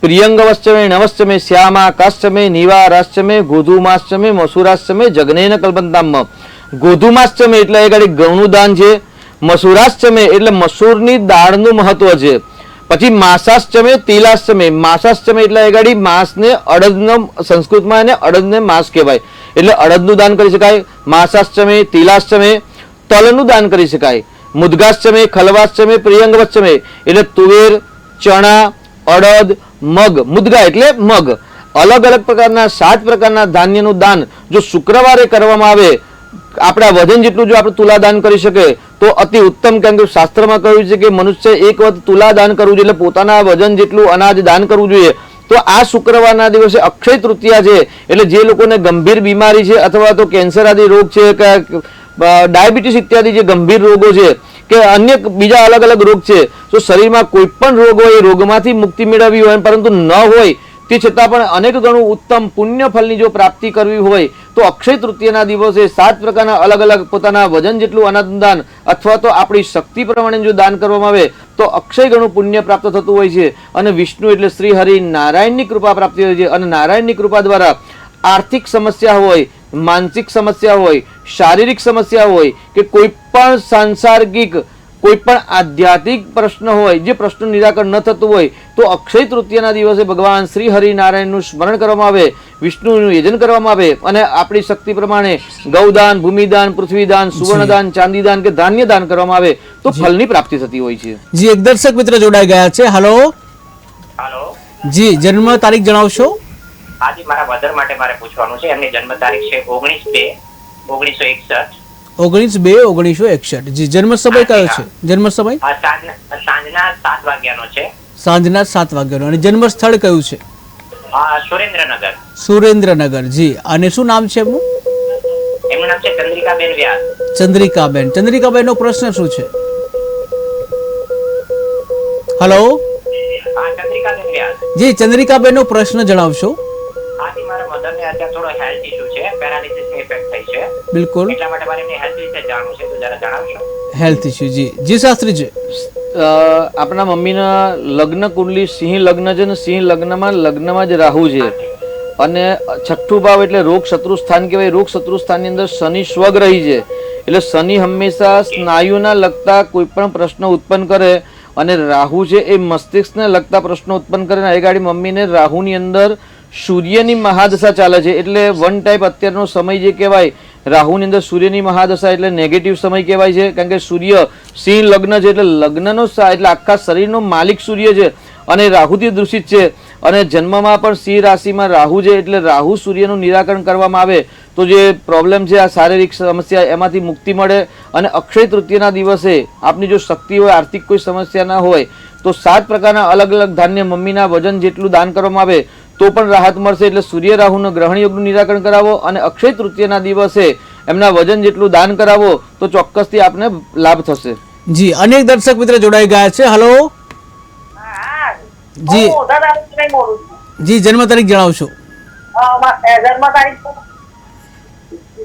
પ્રિયંગવશ્ચમે, નવશ્ચમે, શ્યામાકાશ્ચમે, નિવારાશ્ચમે, ગોધુમાશ્ચમે, મસુરાશ્ચમે, જગ્નેન કલ્પંતામ. ગોધુમાશ્ચમે એટલે એ ગાડી ઘઉંનું દાન છે. મસુરાશ્ચમે એટલે મસૂરની દાળનું મહત્વ છે. પછી માસાશ્ચમે, તિલાશ્ચમે. માસાશ્ચમે એટલે એ ગાડી માંસને, અડદનો સંસ્કૃતમાં એને અડદને માંસ કહેવાય, એટલે અડદનું દાન કરી શકાય. માસાશ્ચમે, તિલાશ્ચમે, તલનું દાન કરી શકાય. મુદગાશ્ચમે, ખલવાશ્ચમે, પ્રિયંગવશ્ચમે એટલે તુવેર, ચણા, અડદ, મગ. મુદગા એટલે મગ. અલગ અલગ પ્રકારના 7 પ્રકારના ધાન્યનું દાન જો શુક્રવારે કરવામાં આવે, આપણા વજન જેટલું જો આપણે તુલાદાન કરી શકે તો અતિ ઉત્તમ. કેમ કે શાસ્ત્રમાં કહ્યું છે કે મનુષ્ય એક વખત તુલાદાન કરવું જોઈએ, એટલે પોતાના વજન જેટલું અનાજ દાન કરવું જોઈએ. તો આ શુક્રવારના દિવસે અક્ષય તૃતીયા છે, એટલે જે લોકોને ગંભીર બીમારી છે અથવા તો કેન્સર આદિ રોગ છે કે ડાયાબિટીસ ઇત્યાદિ જે ગંભીર રોગો છે કે અન્ય બીજા અલગ અલગ રોગ છે, તો શરીરમાં કોઈ પણ રોગ હોય એ રોગમાંથી મુક્તિ મેળવવી હોય પરંતુ ન હોય તે છતાં પણ અનેક ગણું ઉત્તમ પુણ્ય ફળની જો પ્રાપ્તિ કરવી હોય તો અક્ષય તૃતીયના દિવસે 7 પ્રકારના અલગ અલગ પોતાના વજન જેટલું અન્નદાન અથવા તો આપણી શક્તિ પ્રમાણે જો દાન કરવામાં આવે તો અક્ષય ગણું પુણ્ય પ્રાપ્ત થતું હોય છે. અને વિષ્ણુ એટલે શ્રી હરિ નારાયણની કૃપા પ્રાપ્તિ હોય છે. અને નારાયણની કૃપા દ્વારા આર્થિક સમસ્યા હોય, માનસિક સમસ્યા હોય, શારીરિક સમસ્યા હોય કે કોઈ પણ સાંસારિક કોઈ પણ આધ્યાત્મિક પ્રશ્ન હોય, જે પ્રશ્નનું નિરાકરણ ન થતું હોય તો અક્ષય તૃતીયના દિવસે ભગવાન શ્રી હરિનારાયણનું સ્મરણ કરવામાં આવે, વિષ્ણુનું યજન કરવામાં આવે અને આપણી શક્તિ પ્રમાણે ગૌદાન, ભૂમિદાન, પૃથ્વીદાન, સુવર્ણદાન, ચાંદીદાન કે ધાન્ય દાન કરવામાં આવે તો ફળની પ્રાપ્તિ થતી હોય છે. જી એક દર્શક મિત્ર જોડાઈ ગયા છે. હલો હાલો. જી, જન્મ તારીખ જણાવશો? આજે મારા મધર માટે મારે પૂછવાનું છે. એમની જન્મ તારીખ છે 19/2/1961. 19/2/1961. જી, જન્મ સમય કયો છે? જન્મ સમય સાંજના 7 વાગ્યાનો છે. સાંજના 7 વાગ્યાનો. અને જન્મ સ્થળ કયું છે? સુરેન્દ્રનગર. સુરેન્દ્રનગર. જી, અને શું નામ છે એમનું? એમનું નામ છે ચંદ્રિકાબેન વ્યાસ. ચંદ્રિકાબેન. ચંદ્રિકાબેન નો પ્રશ્ન શું છે? હલો ચંદ્રિકાબેન વ્યાસ. જી, ચંદ્રિકાબેન નો પ્રશ્ન જણાવશો? આજે મારા મધર ને અત્યારે થોડો હેલ્થ ઇશ્યુ છે, પેરાલિસિસ ની ઇફેક્ટ થઈ છે. બિલકુલ. એટલા માટે મારે એમની હેલ્થ વિશે જાણવું છે, તો જરા જણાવશો. Health issue. જી જી શાસ્ત્રીજી. આપણા મમ્મીના લગ્ન કુંડલી સિંહ લગ્ન છે ને સિંહ લગ્નમાં જ રાહુ છે અને છઠ્ઠું ભાવ એટલે રોગ શત્રુ સ્થાન કહેવાય. રોગ શત્રુ સ્થાનની અંદર શનિ સ્વગ્રહી છે એટલે શનિ હંમેશા સ્નાયુના લગતા કોઈ પણ પ્રશ્ન ઉત્પન્ન કરે અને રાહુ છે એ મસ્તિષ્કને લગતા પ્રશ્નો ઉત્પન્ન કરે. એ ગાડી મમ્મીને રાહુની અંદર સૂર્યની મહાદશા ચાલે છે એટલે વન ટાઈપ અત્યારનો સમય જે કહેવાય રાહુની અંદર સૂર્યની મહાદશા એટલે નેગેટિવ સમય કહેવાય છે. કારણ કે સૂર્ય સિંહ લગ્ન છે એટલે લગ્નનો એટલે આખા શરીરનો માલિક સૂર્ય છે અને રાહુથી દૂષિત છે. અને જન્મમાં પણ સિંહ રાશિમાં રાહુ છે એટલે રાહુ સૂર્યનું નિરાકરણ કરવામાં આવે તો જે પ્રોબ્લેમ છે આ શારીરિક સમસ્યા એમાંથી મુક્તિ મળે. અને અક્ષય તૃતીયના દિવસે આપની જો શક્તિ હોય, આર્થિક કોઈ સમસ્યા ના હોય તો 7 પ્રકારના અલગ અલગ ધાન્ય મમ્મીના વજન જેટલું દાન કરવામાં આવે તો પણ રાહત મળશે. એટલે સૂર્ય રાહુનો ગ્રહણ યોગનું નિરાકરણ કરાવો અને અક્ષય તૃતીયના દિવસે એમના વજન જેટલું દાન કરાવો તો ચોક્કસથી આપને લાભ થશે. જી, અનેક દર્શક મિત્ર જોડાઈ ગયા છે. હલો જી જી, જન્મ તારીખ જણાવશો? જન્મ તારીખ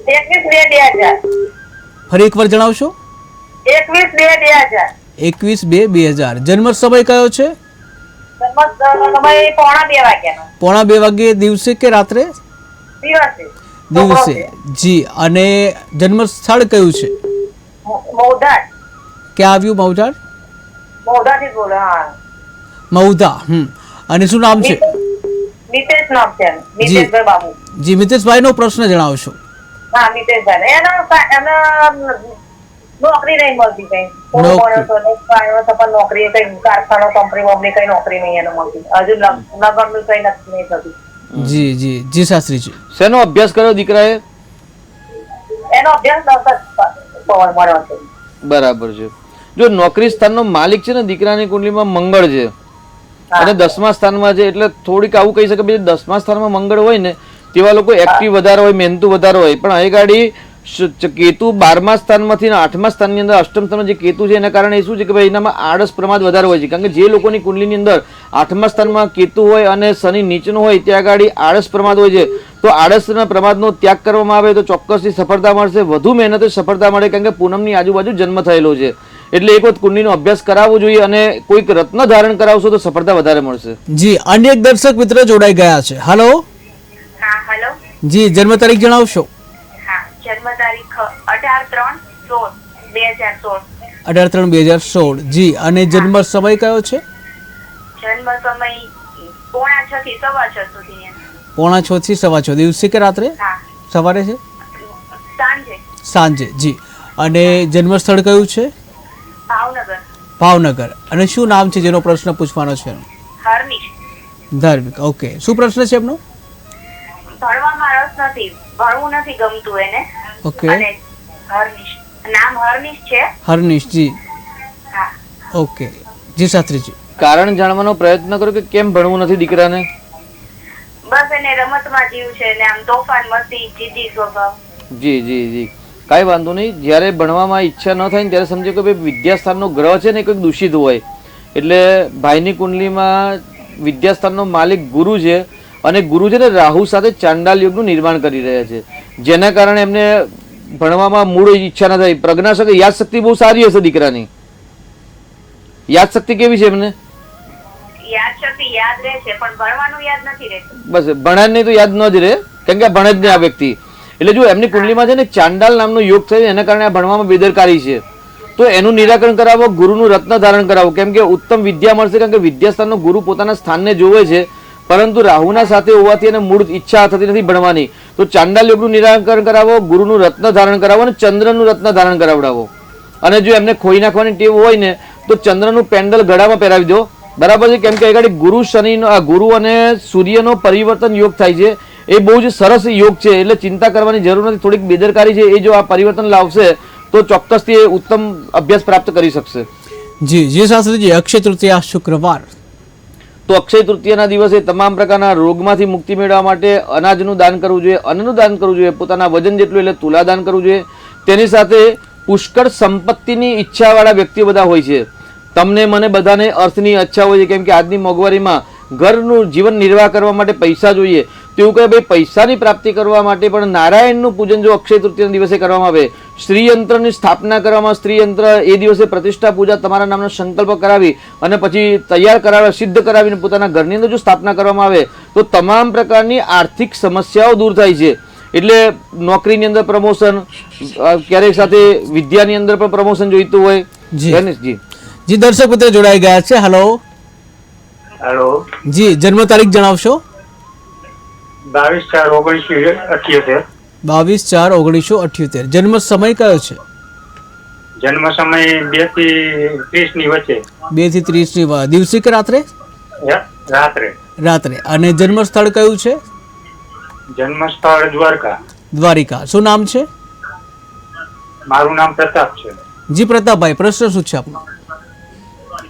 21/2/2000. ફરી એકવાર જણાવશો? 21/2/2000. 21/2/2000. જન્મ સમય કયો છે? જન્મ સમય 1:45 વાગ્યાનો. 1:45 વાગ્યે દિવસે કે રાત્રે? દિવસે. જી, અને જન્મ સ્થળ કયું છે? મૌધા. ક્યાં આવ્યું મૌધા? મૌધાથી બોલો. હા, મૌધા. અને શું નામ છે? મિતેશ નામ છે. મિતેશભાઈ બાબુ. જી, મિતેશભાઈ નો પ્રશ્ન જણાવશો? હા, મિતેશભાઈ એના નોકરી નહીં મળતી કઈ. નોકરી કઈ કારખાનો કંપની વંપની કઈ નોકરી નહીં એને મળતી. હજુ લગ્નનું કઈ નક્કી નહીં થતું. જી જી જી શાસ્ત્રીજી. શેનો અભ્યાસ કર્યો દીકરાએ? એનો અભ્યાસ મળ્યો છે. બરાબર છે. જો નોકરી સ્થાનનો માલિક છે ને દીકરાની કુંડલીમાં મંગળ છે અને 10મા સ્થાનમાં છે એટલે થોડીક આવું કહી શકે કે 10મા સ્થાનમાં મંગળ હોય ને તેવા લોકો એક્ટિવ વધારે હોય, મહેનતુ વધારે હોય. પણ અહીં ગાડી કેતુ 12મા સ્થાનમાંથી 8મા સ્થાનની અંદર અષ્ટમ સ્થાનમાં જે કેતુ છે એના કારણે શું છે કે ભાઈ એનામાં આળસ પ્રમાદ વધારે હોય છે. કારણ કે જે લોકોની કુંડલીની અંદર 8મા સ્થાનમાં કેતુ હોય અને શનિ નીચનો હોય ત્યાં ગાડી આળસ પ્રમાદ હોય છે. તો આળસના પ્રમાદનો ત્યાગ કરવામાં આવે તો ચોક્કસથી સફળતા મળશે. વધુ મહેનતે સફળતા મળે કારણ કે પૂનમની આજુબાજુ જન્મ થયેલો છે એટલે એક વખત કુંડલીનો અભ્યાસ કરાવવો જોઈએ અને કોઈક રત્ન ધારણ કરાવશો તો સફળતા વધારે મળશે. જી, અનેક દર્શક મિત્ર જોડાઈ ગયા છે. હલો હા, હેલો. જી, જન્મ તારીખ જણાવશો? હા, જન્મ તારીખ 18/3/2016. 18/3/2016. જી, અને જન્મ સમય કયો છે? જન્મ સમય 5:30 થી 6:15 સુધી. 5:30 થી 6:15. દિવસે કે રાત્રે? હા, સવારે છે? સાંજે. સાંજે. જી, અને જન્મ સ્થળ કયું છે? ભાવનગર. ભાવનગર. અને શું નામ છે જેનો પ્રશ્ન પૂછવાનો છે? હર્નિશ. ધાર્મિક. ઓકે, શું પ્રશ્ન છે એમનો? ભણવામાં રસ નથી, ભણવું નથી ગમતું એને. ઓકે. અને હર્નિશ, નામ હર્નિશ છે. હર્નિશ. જી, હા. ઓકે. જી શાસ્ત્રીજી. કારણ જાણવાનો પ્રયત્ન કરો કે કેમ ભણવું નથી દીકરાને. બસ એને રમતમાં જીવ છે ને આમ તોફાન મસ્તી જીદી સ્વભાવ. જી જી જી, કાંઈ વાંધો નહીં. જ્યારે ભણવામાં ઈચ્છા ન થાય ને ત્યારે સમજો કે ભાઈ વિદ્યાસ્થાનનો ગ્રહ છે ને કંઈક દૂષિત હોય એટલે ભાઈની કુંડલીમાં વિદ્યાસ્થાનનો માલિક ગુરુ છે અને ગુરુ છે ને રાહુ સાથે ચાંડાલ યોગનું નિર્માણ કરી રહ્યા છે, જેના કારણે એમને ભણવામાં મૂળ ઈચ્છા ન થાય. પ્રજ્ઞાશક્તિ, યાદશક્તિ બહુ સારી હશે દીકરાની. યાદશક્તિ કેવી છે એમને? યાદશક્તિ યાદ રહે છે પણ ભણવાનું યાદ નથી રહેતું. બસ ભણે જ નહીં તો યાદ ન જ રહે, કેમ કે આ ભણે જ નહીં આ વ્યક્તિ. એટલે જો એમની કુંડલીમાં છે ને ચાંડાલ નામનો યોગ થયો, એના કારણે આ ભણવામાં બેદરકારી છે. તો એનું નિરાકરણ કરાવો, ગુરુનું રત્ન ધારણ કરાવો, કેમ કે ઉત્તમ વિદ્યા મળશે. કારણ કે વિદ્યાસ્થાનનો ગુરુ પોતાના સ્થાનને જોવે છે, પરંતુ રાહુના સાથે હોવાથી એને મૂળ ઈચ્છા થતી નથી ભણવાની. તો ચાંડાલ યોગનું નિરાકરણ કરાવો, ગુરુનું રત્ન ધારણ કરાવો અને ચંદ્રનું રત્ન ધારણ કરાવડાવો. અને જો એમને ખોઈ નાખવાની ટેવ હોય ને તો ચંદ્રનું પેન્ડલ ગળામાં પહેરાવી દો, બરાબર છે. કેમ કે આગળ ગુરુ શનિનો ગુરુ અને સૂર્યનો પરિવર્તન યોગ થાય છે, એ બહુ જ સરસ યોગ છે. એટલે ચિંતા કરવાની જરૂર નથી. થોડીક બેદરકારી છે, એ જો આ પરિવર્તન લાવશે તો ચોક્કસથી એ ઉત્તમ અભ્યાસ પ્રાપ્ત કરી શકશે. જી શાસ્ત્રીજી, અક્ષય તૃતીયા શુક્રવાર. તો અક્ષય તૃતીયાના દિવસે તમામ પ્રકારના રોગમાંથી મુક્તિ મેળવવા માટે અનાજનું દાન કરવું જોઈએ, અન્નનું દાન કરવું જોઈએ, પોતાના વજન જેટલું એટલે તુલા દાન કરવું જોઈએ. તેની સાથે પુષ્કળ સંપત્તિની ઈચ્છાવાળા વ્યક્તિઓ બધા હોય છે. તમને મને બધાને અર્થની ઈચ્છા હોય છે, કેમ કે આજની મોંઘવારીમાં ઘરનું જીવન નિર્વાહ કરવા માટે પૈસા જોઈએ. તો એવું કહે ભાઈ, પૈસાની પ્રાપ્તિ કરવા માટે પણ નારાયણનું પૂજન જો અક્ષય તૃતીયાના દિવસે કરવામાં આવે, શ્રીયંત્રની સ્થાપના કરવામાં, શ્રીયંત્ર એ દિવસે પ્રતિષ્ઠા પૂજા તમારા નામનો સંકલ્પ કરાવી અને પછી તૈયાર કરાવી સિદ્ધ કરાવીને પોતાના ઘરની અંદર જો સ્થાપના કરવામાં આવે તો તમામ પ્રકારની આર્થિક સમસ્યાઓ દૂર થાય છે. એટલે નોકરીની અંદર પ્રમોશન, ક્યારેક સાથે વિદ્યાની અંદર પણ પ્રમોશન જોઈતું હોય. જી દર્શક મિત્ર જોડાઈ ગયા છે. હેલો. હેલો. જી, જન્મ તારીખ જણાવશો? 22/4/1978. 22/4/1978. જન્મ સમય કયો છે? જન્મ સમય 2 થી 30 ની વચ્ચે. 2 થી 30 ની દિવસે કે રાત્રે? રાત્રે. રાત્રે. અને જન્મ સ્થળ કયું છે? જન્મ સ્થળ દ્વારકા. દ્વારિકા. શું નામ છે? મારું નામ પ્રતાપ છે. જી પ્રતાપભાઈ, પ્રશ્ન શું છે આપનો?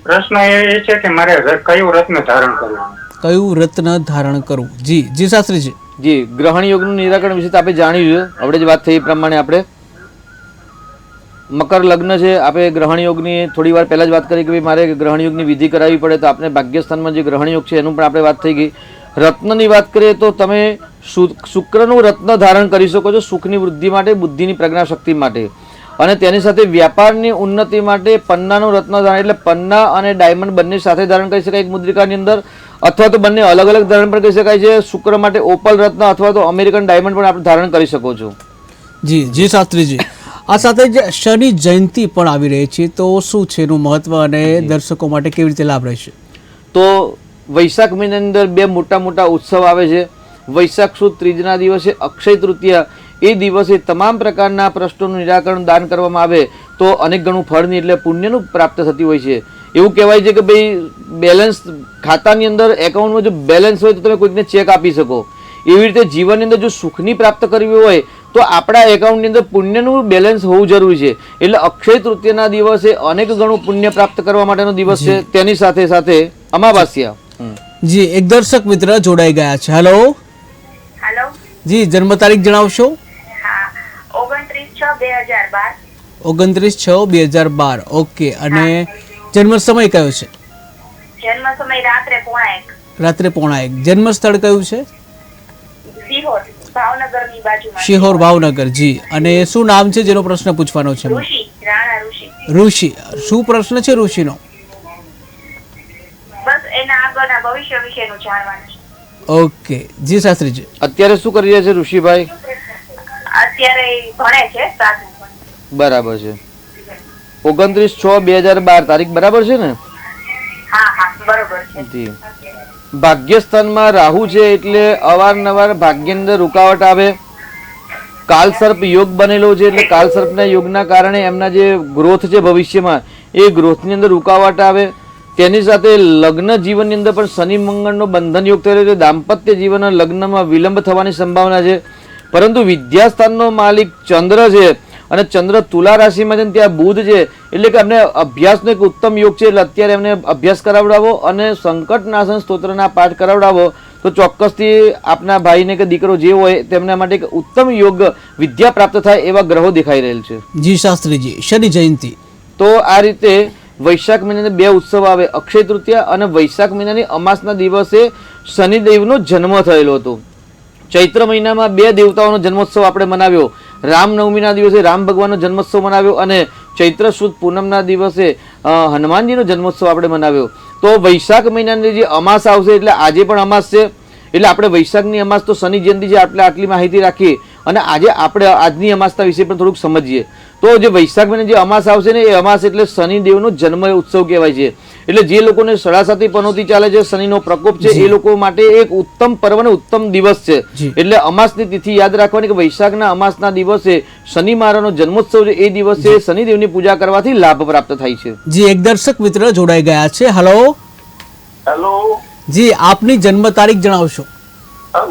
પ્રશ્ન એ છે કે મારે કયું રત્ન ધારણ કરવું? કયું રત્ન ધારણ કરવું? જી શાસ્ત્રીજી. જી, ગ્રહણ યોગનું નિરાકરણ વિશે આપણે જાણ્યું છે. આપણે જે વાત થઈ એ પ્રમાણે આપણે મકર લગ્ન છે, આપણે ગ્રહણ યોગની થોડી વાર પહેલા જ વાત કરી કે ભાઈ મારે ગ્રહણ યોગની વિધિ કરાવવી પડે, તો આપણે ભાગ્યસ્થાનમાં જે ગ્રહણ યોગ છે એનું પણ આપણે વાત થઈ ગઈ. રત્નની વાત કરીએ તો તમે શુક્રનું રત્ન ધારણ કરી શકો છો, સુખની વૃદ્ધિ માટે, બુદ્ધિની પ્રજ્ઞાશક્તિ માટે. અને તેની સાથે વ્યાપારની ઉન્નતિ માટે પન્નાનું રત્ન ધારણ, એટલે પન્ના અને ડાયમંડ બંને સાથે ધારણ કરી શકાય એક મુદ્રિકાની અંદર, અથવા તો બંને અલગ અલગ ધારણ પણ કરી શકાય છે. શુક્ર માટે ઓપલ રત્ન અથવા તો અમેરિકન ડાયમંડ પણ આપણે ધારણ કરી શકો છો. જી શાસ્ત્રીજી, આ સાથે જ શનિ જયંતિ પણ આવી રહી છે, તો શું છે એનું મહત્વ અને દર્શકો માટે કેવી રીતે લાભ રહેશે? તો વૈશાખ મહિનાની અંદર 2 મોટા ઉત્સવ આવે છે. વૈશાખ સુદ ત્રીજના દિવસે અક્ષય તૃતીયા, એ દિવસે તમામ પ્રકારના પ્રશ્નોનું નિરાકરણ દાન કરવામાં આવે તો અનેક ગણું ફળની એટલે પુણ્યનું પ્રાપ્ત થતી હોય છે. એવું કહેવાય છે કે ભાઈ બેલેન્સ ખાતાની અંદર એકાઉન્ટમાં જો બેલેન્સ હોય તો તમે કોઈકને ચેક આપી શકો. એવી રીતે જીવનની અંદર જો સુખની પ્રાપ્ત કરવી હોય તો આપણા એકાઉન્ટની અંદર પુણ્યનું બેલેન્સ હોવું જરૂરી છે. એટલે અક્ષય તૃતીયાના દિવસે અનેક ગણું પુણ્ય પ્રાપ્ત કરવા માટેનો દિવસ છે. તેની સાથે સાથે અમાવાસ્યા. જી, એક દર્શક મિત્ર જોડાઈ ગયા છે. હેલો. હેલો. જી, જન્મ તારીખ જણાવશો? હા, 29/6/2012. 29/6/2012. ઓકે. અને જન્મ સમય કયો છે? જન્મ સમય રાત્રે 1:30. રાત્રે 1:30. જન્મ સ્થળ કયું છે? સિહોર, ભાવનગરની બાજુમાં. શિહોર, ભાવનગર. જી, અને શું નામ છે જેનો પ્રશ્ન પૂછવાનો છે? ઋષિ, રાણા ઋષિ. ઋષિ. શું પ્રશ્ન છે ઋષિનો? બસ એના આગળના ભવિષ્ય વિશેનું જાણવાનું છે. ઓકે. જી શાસ્ત્રીજી. અત્યારે શું કરી રહ્યા છે ઋષિભાઈ? અત્યારે ભણે છે, સાધુ. બરાબર છે. 29/6/2012 તારીખ બરાબર છે ને? હા, બરોબર છે. જી. ભાગ્યસ્થાનમાં રાહુ છે એટલે અવારનવાર ભાગ્યની અંદર રૂકાવટ આવે. કાલસર્પ યોગ બનેલો છે એટલે કાલસર્પના યોગના કારણે એમના જે ગ્રોથ છે ભવિષ્યમાં એ ગ્રોથની અંદર રૂકાવટ આવે. તેની સાથે લગ્ન જીવનની અંદર પણ શનિ મંગળનો બંધન યોગ થયેલો છે. દાંપત્ય જીવન લગ્નમાં વિલંબ થવાની સંભાવના છે. પરંતુ વિદ્યાસ્થાનનો માલિક ચંદ્ર છે અને ચંદ્ર તુલા રાશિમાં છે ને ત્યાં બુધ છે, એટલે કે અમને અભ્યાસનો એક ઉત્તમ યોગ છે. એટલે અત્યારે એમને અભ્યાસ કરાવડાવો અને સંકટનાશન સ્તોત્રના પાઠ કરાવડાવો તો ચોક્કસથી આપના ભાઈને કે દીકરો જે હોય તેમના માટે એક ઉત્તમ યોગ વિદ્યા પ્રાપ્ત થાય એવા ગ્રહો દેખાઈ રહેલ છે. જી શાસ્ત્રીજી. શનિ જયંતિ. તો આ રીતે વૈશાખ મહિનાને 2 ઉત્સવ આવે, અક્ષય તૃતીયા અને વૈશાખ મહિનાની અમાસના દિવસે શનિદેવનો જન્મ થયેલો હતો. ચૈત્ર મહિનામાં 2 દેવતાઓનો જન્મોત્સવ આપણે મનાવ્યો. રામનવમીના દિવસે રામ ભગવાનનો જન્મોત્સવ મનાવ્યો અને ચૈત્ર સુદ પૂનમના દિવસે હનુમાનજીનો જન્મોત્સવ આપણે મનાવ્યો. તો વૈશાખ મહિનાની જે અમાસ આવશે એટલે આજે પણ અમાસ છે, એટલે આપણે વૈશાખની અમાસ તો શનિ જયંતિ છે, આટલી માહિતી રાખીએ અને આજે આપણે આજની અમાસના વિશે પણ થોડુંક સમજીએ. તો જે વૈશાખ મહિનાની જે અમાસ આવશે ને એ અમાસ એટલે શનિદેવનો જન્મ ઉત્સવ કહેવાય છે. એટલે જે લોકોને સડાસાતી પનોતી ચાલે છે, શનિનો પ્રકોપ છે, એ લોકો માટે એક ઉત્તમ પર્વ અને ઉત્તમ દિવસ છે. એટલે અમાસની તિથિ યાદ રાખવાની કે વૈશાખના અમાસના દિવસે શનિ મહારાજનો જન્મોત્સવ છે, એ દિવસે શનિદેવની પૂજા કરવાથી લાભ પ્રાપ્ત થાય છે. જી એક દર્શક મિત્ર જોડાઈ ગયા છે. હેલો હેલો, જી, આપની જન્મ તારીખ જણાવશો?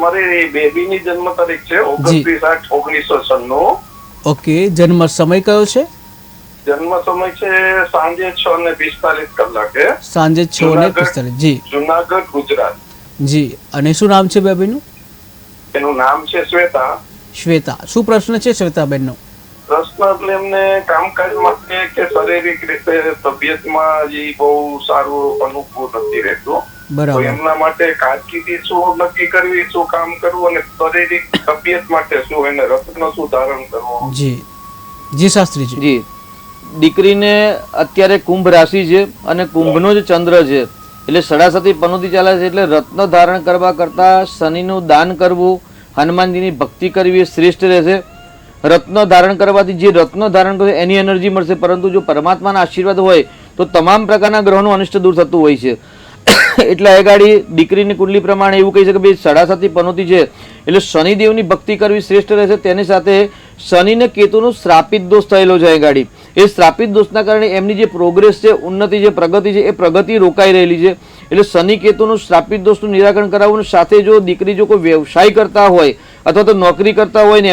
મારી બેબીની જન્મ તારીખ છે 29/8/1996. ઓકે, જન્મ સમય કયો છે? જન્મ સમય છે સાંજે 6:45 સાંજે 6:45. જી જુનાગઢ, ગુજરાત. જી, અને શું નામ છે બેબીનું? એનું નામ છે શ્વેતા. શ્વેતા. શું પ્રશ્ન છે શ્વેતાબેનનો? પ્રશ્ન એટલે એમને કામકાજ માટે કે શારીરિક રીતે તબિયતમાં જે બહુ સારું અનુકૂળ નથી રહેતું. તો બરાબર. એમના માટે કારકિર્દી શું નક્કી કરવી, શું કામ કરવું અને શારીરિક તબિયત માટે શું, એને રત્ન શું ધારણ કરવું? જી જી શાસ્ત્રીજી. જી, દીકરીને અત્યારે કુંભ રાશિ છે અને કુંભનો જ ચંદ્ર છે, એટલે સડાસતી પનોતી ચાલે છે. એટલે રત્ન ધારણ કરવા કરતા શનિનું દાન કરવું, હનુમાનજીની ભક્તિ કરવી એ શ્રેષ્ઠ રહેશે. રત્ન ધારણ કરવાથી જે રત્ન ધારણ કરશે એની એનર્જી મળશે, પરંતુ જો પરમાત્માના આશીર્વાદ હોય તો તમામ પ્રકારના ગ્રહોનું અનિષ્ટ દૂર થતું હોય છે. એટલે આ ગાડી દીકરીની કુંડલી પ્રમાણે એવું કહી શકે ભાઈ સડાસાતી પનોતી છે એટલે શનિદેવની ભક્તિ કરવી શ્રેષ્ઠ રહેશે. તેની સાથે શનિ ને કેતુનો શ્રાપિત દોષ થયેલો છે. આ ગાડી એ શ્રાપિત દોષના કારણે એમની જે પ્રોગ્રેસ છે, ઉન્નતિ છે, પ્રગતિ છે, એ પ્રગતિ રોકાઈ રહેલી છે. એટલે શનિ કેતુનું શ્રાપિત દોષનું નિરાકરણ કરાવવું. સાથે જો દીકરી જો કોઈ વ્યવસાય કરતા હોય અથવા તો નોકરી કરતા હોય ને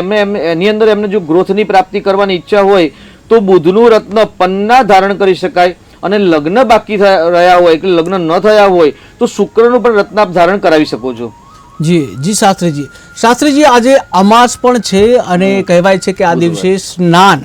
એની અંદર એમને જો ગ્રોથની પ્રાપ્તિ કરવાની ઈચ્છા હોય તો બુધનું રત્ન પન્ના ધારણ કરી શકાય. અને લગ્ન બાકી રહ્યા હોય કે લગ્ન ન થયા હોય તો શુક્રનું પણ રત્નાપ ધારણ કરાવી શકો છો. જી જી શાસ્ત્રીજી. શાસ્ત્રીજી, આજે અમાસ પણ છે અને કહેવાય છે કે આ દિવસે સ્નાન